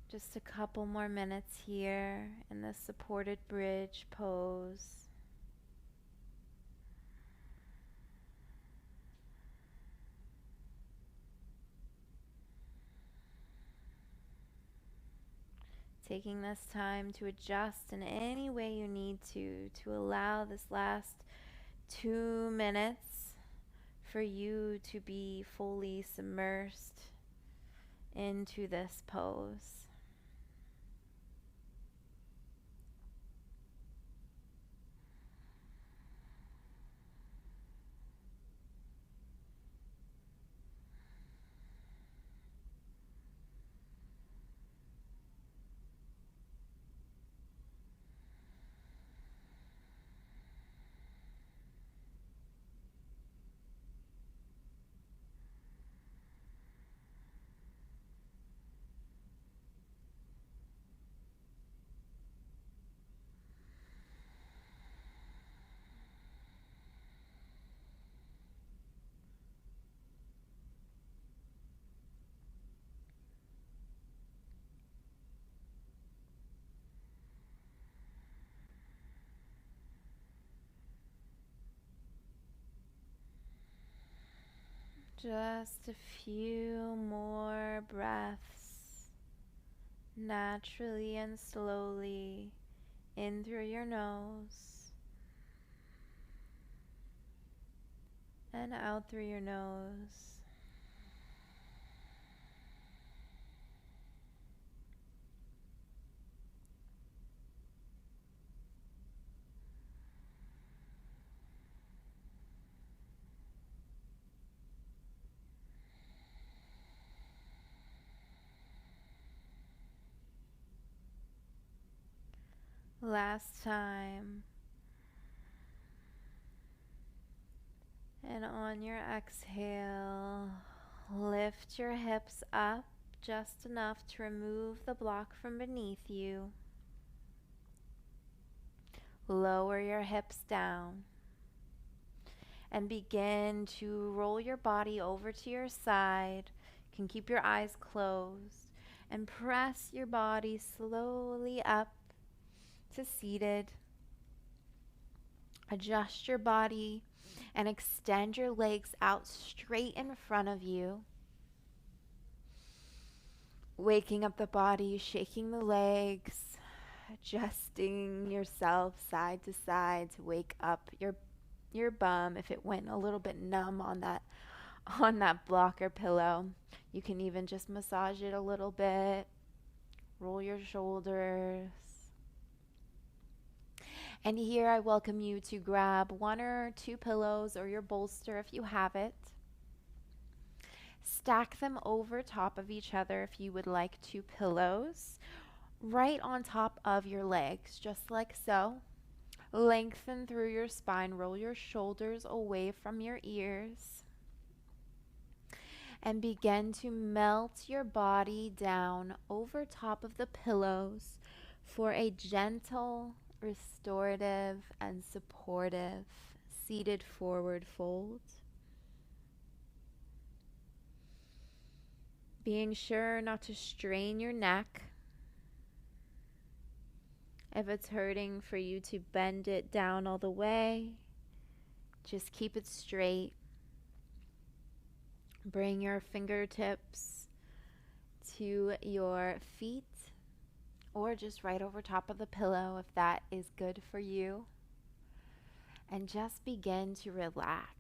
Just a couple more minutes here in the supported bridge pose. Taking this time to adjust in any way you need to allow this last 2 minutes for you to be fully submersed into this pose. Just a few more breaths, naturally and slowly, in through your nose and out through your nose. Last time. And on your exhale, lift your hips up just enough to remove the block from beneath you. Lower your hips down and begin to roll your body over to your side. You can keep your eyes closed and press your body slowly up to seated. Adjust your body and extend your legs out straight in front of you. Waking up the body, shaking the legs, adjusting yourself side to side to wake up your bum if it went a little bit numb on that blocker pillow. You can even just massage it a little bit. Roll your shoulders. And here I welcome you to grab one or two pillows or your bolster if you have it. Stack them over top of each other if you would like two pillows, right on top of your legs, just like so. Lengthen through your spine, roll your shoulders away from your ears, and begin to melt your body down over top of the pillows for a gentle, restorative, and supportive seated forward fold. Being sure not to strain your neck. If it's hurting for you to bend it down all the way, just keep it straight. Bring your fingertips to your feet or just right over top of the pillow if that is good for you. And just begin to relax.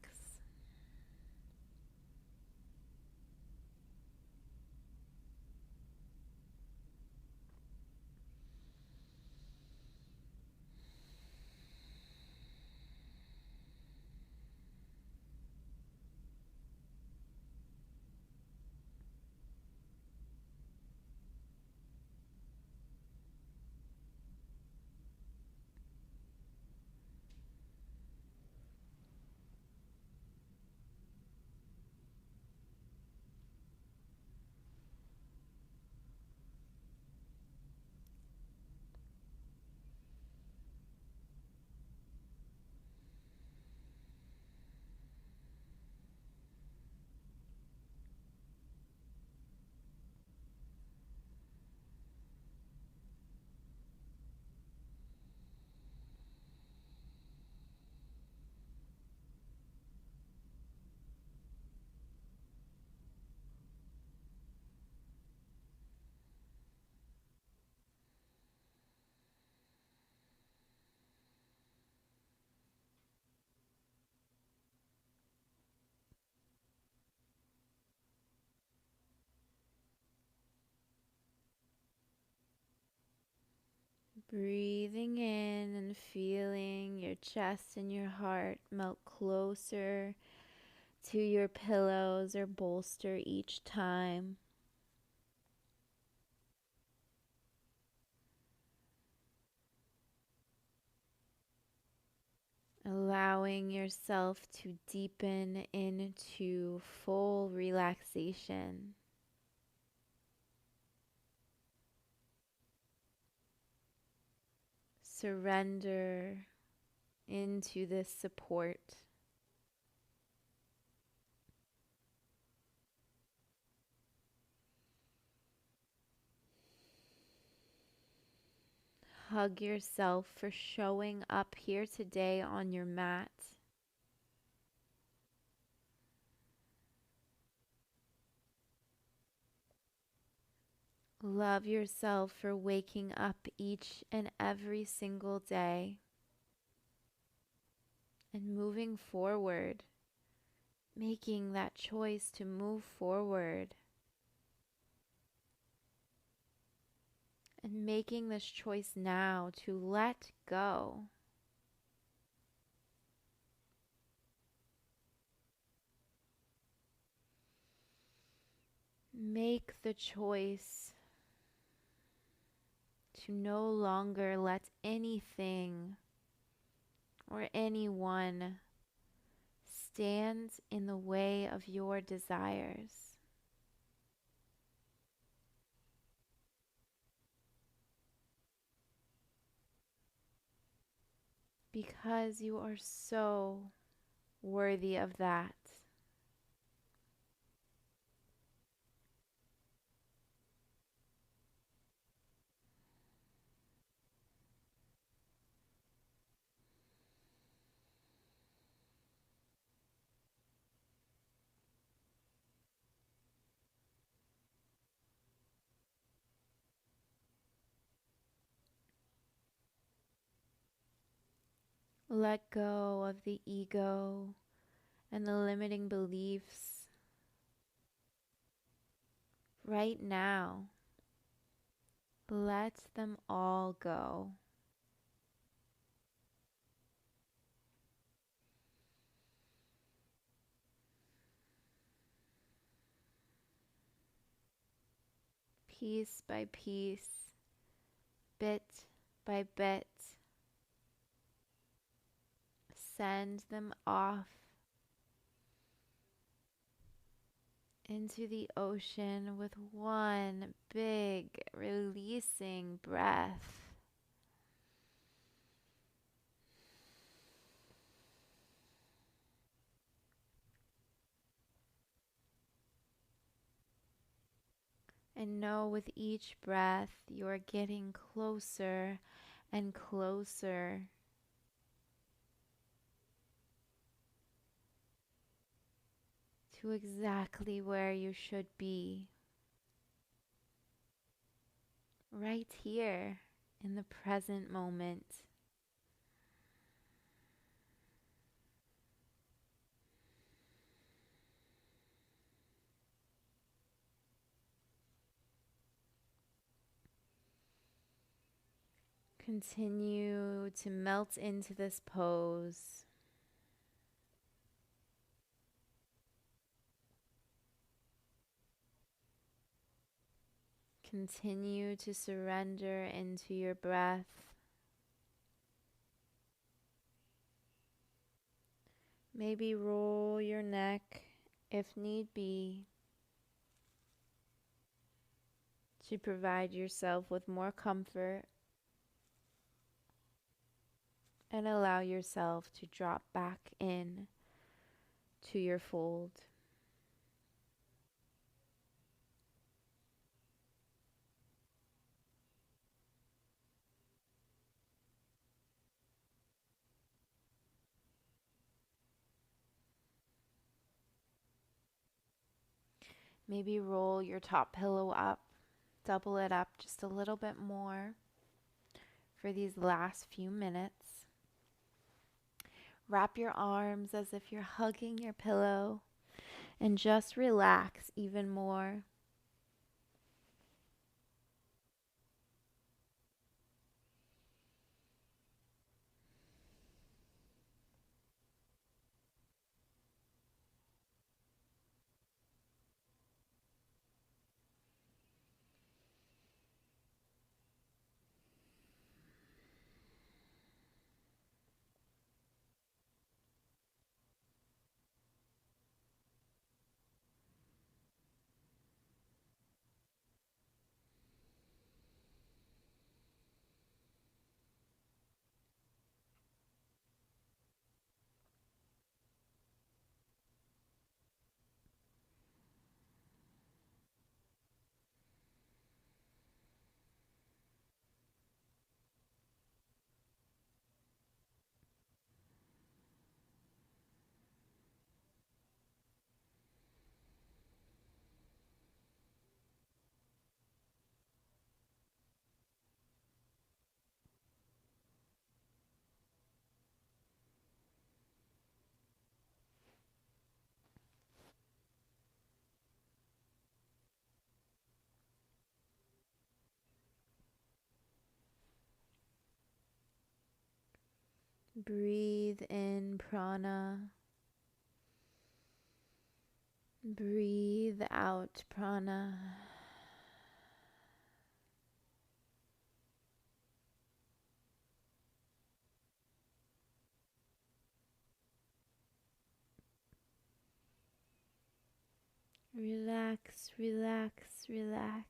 Breathing in and feeling your chest and your heart melt closer to your pillows or bolster each time. Allowing yourself to deepen into full relaxation. Surrender into this support. Hug yourself for showing up here today on your mat. Love yourself for waking up each and every single day and moving forward, making that choice to move forward and making this choice now to let go. Make the choice to no longer let anything or anyone stand in the way of your desires. Because you are so worthy of that. Let go of the ego and the limiting beliefs right now. Let them all go. Piece by piece, bit by bit, send them off into the ocean with one big releasing breath. And know with each breath you are getting closer and closer to exactly where you should be. Right here in the present moment. Continue to melt into this pose. Continue to surrender into your breath. Maybe roll your neck if need be to provide yourself with more comfort and allow yourself to drop back in to your fold. Maybe roll your top pillow up, double it up just a little bit more for these last few minutes. Wrap your arms as if you're hugging your pillow and just relax even more. Breathe in prana. Breathe out prana. Relax, relax, relax.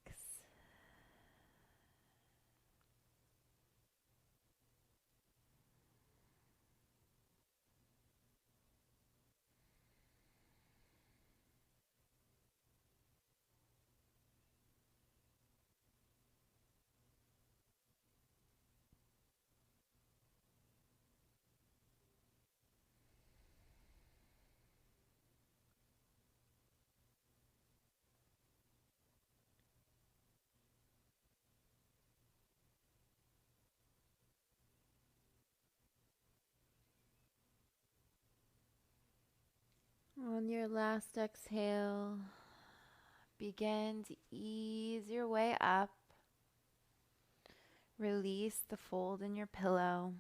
On your last exhale, begin to ease your way up. Release the fold in your pillow.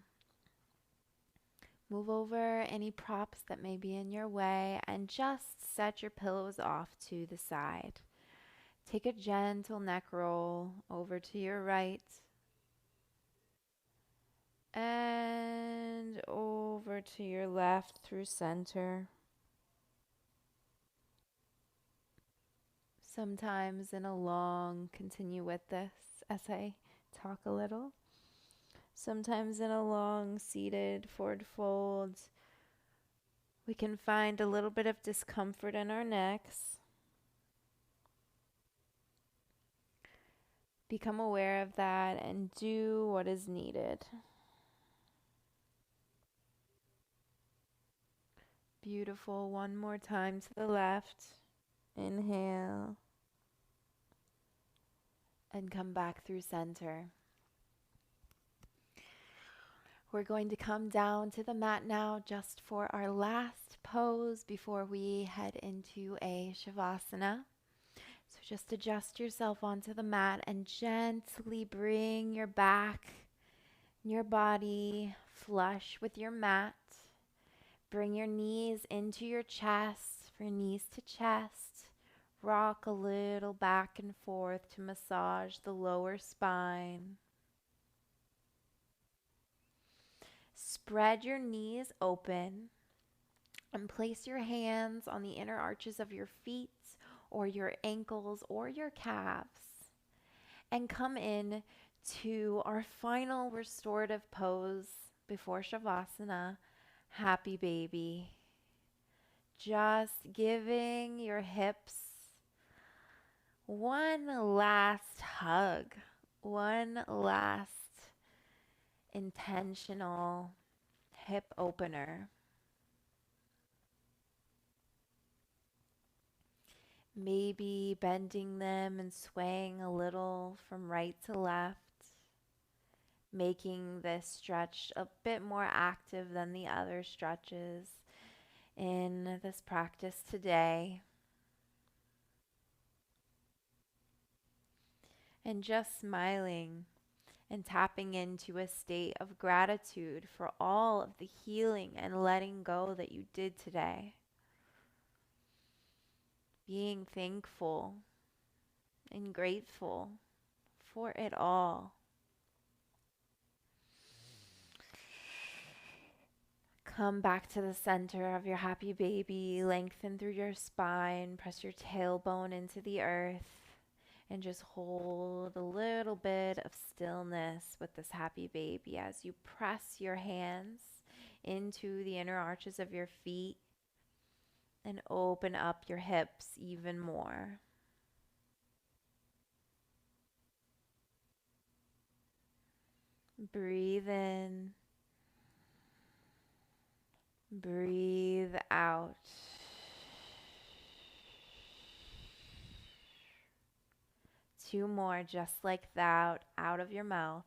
Move over any props that may be in your way and just set your pillows off to the side. Take a gentle neck roll over to your right and over to your left through center. Sometimes in a long, continue with this as I talk a little. Sometimes in a long seated forward fold, we can find a little bit of discomfort in our necks. Become aware of that and do what is needed. Beautiful. One more time to the left. Inhale. And come back through center. We're going to come down to the mat now just for our last pose before we head into a Shavasana. So just adjust yourself onto the mat and gently bring your back, your body flush with your mat. Bring your knees into your chest, for knees to chest. Rock a little back and forth to massage the lower spine. Spread your knees open and place your hands on the inner arches of your feet or your ankles or your calves. And come in to our final restorative pose before Shavasana, Happy Baby. Just giving your hips one last hug, one last intentional hip opener. Maybe bending them and swaying a little from right to left, making this stretch a bit more active than the other stretches in this practice today. And just smiling and tapping into a state of gratitude for all of the healing and letting go that you did today. Being thankful and grateful for it all. Come back to the center of your happy baby. Lengthen through your spine. Press your tailbone into the earth. And just hold a little bit of stillness with this happy baby as you press your hands into the inner arches of your feet and open up your hips even more. Breathe in. Breathe out. Two more just like that out of your mouth.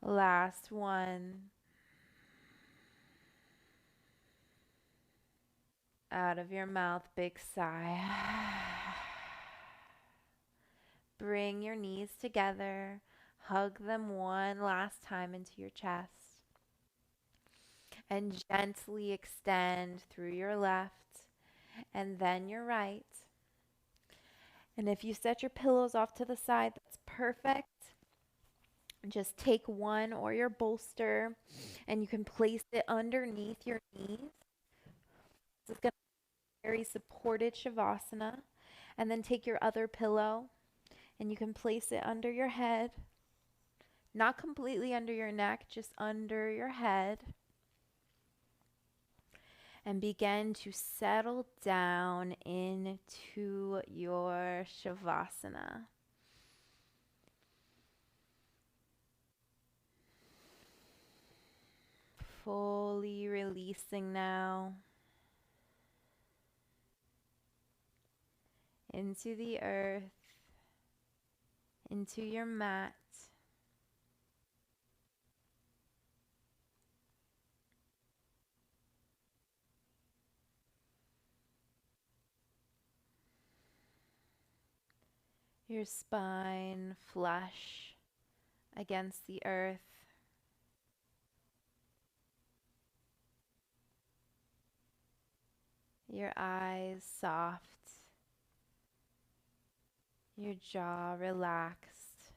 Last one. Out of your mouth, big sigh. Bring your knees together. Hug them one last time into your chest. And gently extend through your left and then your right. And if you set your pillows off to the side, that's perfect. Just take one or your bolster and you can place it underneath your knees. This is going to be very supported Shavasana. And then take your other pillow and you can place it under your head. Not completely under your neck, just under your head. And begin to settle down into your Shavasana. Fully releasing now into the earth, into your mat. Your spine flush against the earth. Your eyes soft. Your jaw relaxed.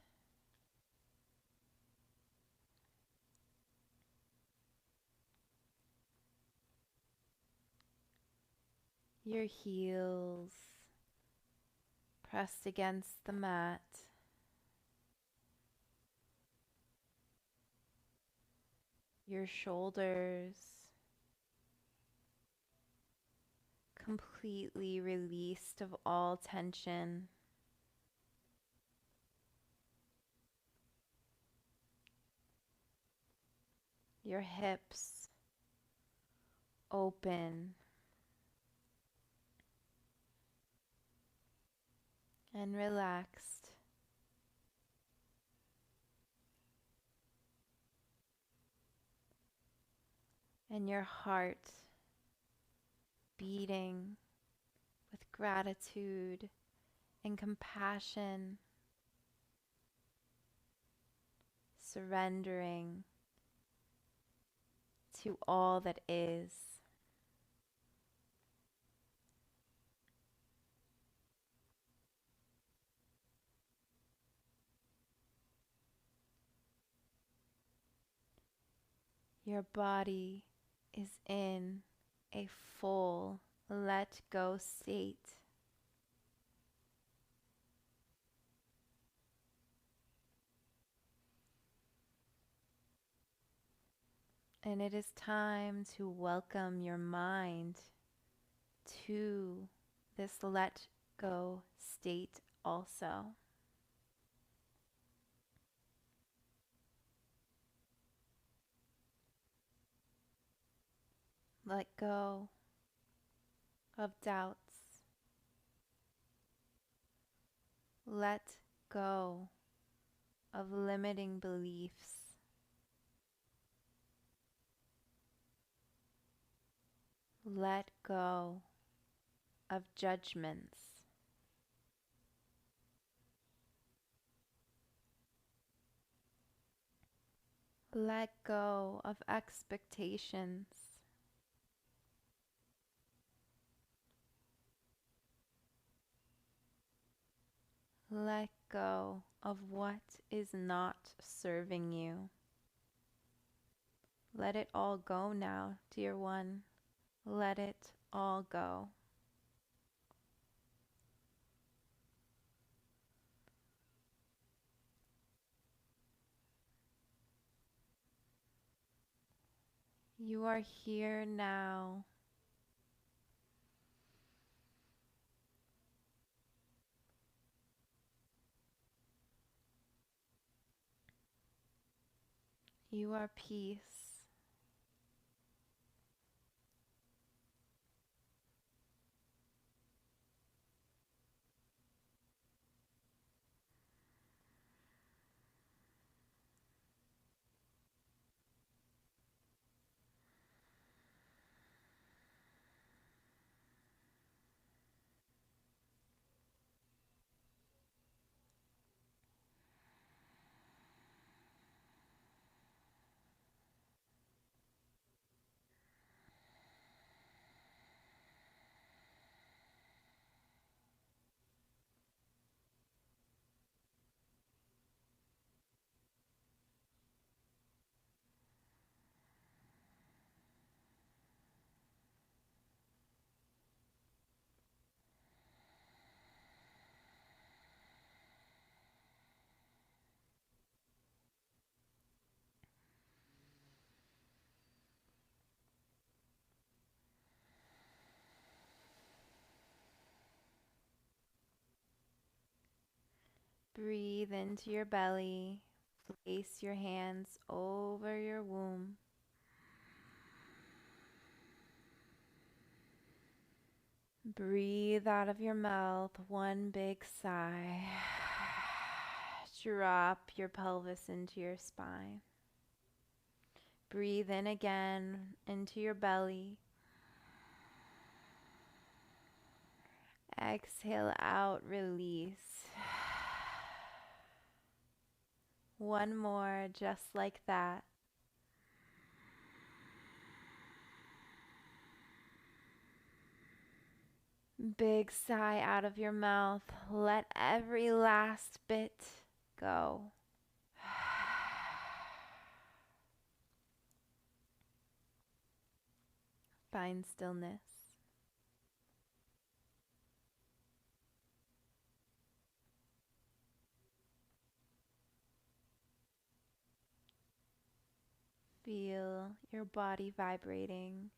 Your heels pressed against the mat. Your shoulders completely released of all tension. Your hips open and relaxed. And your heart beating with gratitude and compassion, surrendering to all that is. Your body is in a full let go state. And it is time to welcome your mind to this let go state also. Let go of doubts. Let go of limiting beliefs. Let go of judgments. Let go of expectations. Let go of what is not serving you. Let it all go now, dear one. Let it all go. You are here now. You are peace. Breathe into your belly. Place your hands over your womb. Breathe out of your mouth, one big sigh. Drop your pelvis into your spine. Breathe in again into your belly. Exhale out, release. One more, just like that. Big sigh out of your mouth. Let every last bit go. Find stillness. Feel your body vibrating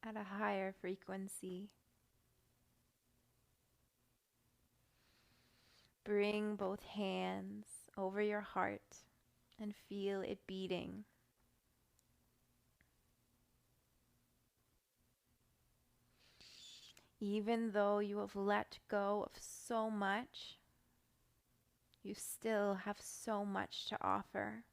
at a higher frequency. Bring both hands over your heart and feel it beating. Even though you have let go of so much, you still have so much to offer.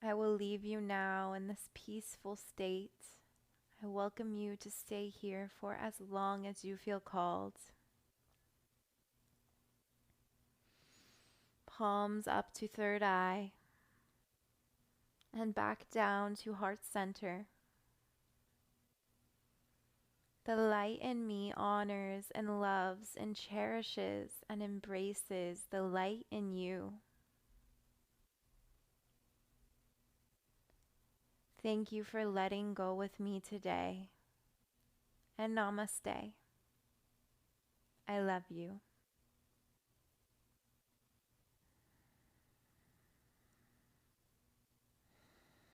I will leave you now in this peaceful state. I welcome you to stay here for as long as you feel called. Palms up to third eye and back down to heart center. The light in me honors and loves and cherishes and embraces the light in you. Thank you for letting go with me today. And namaste. I love you.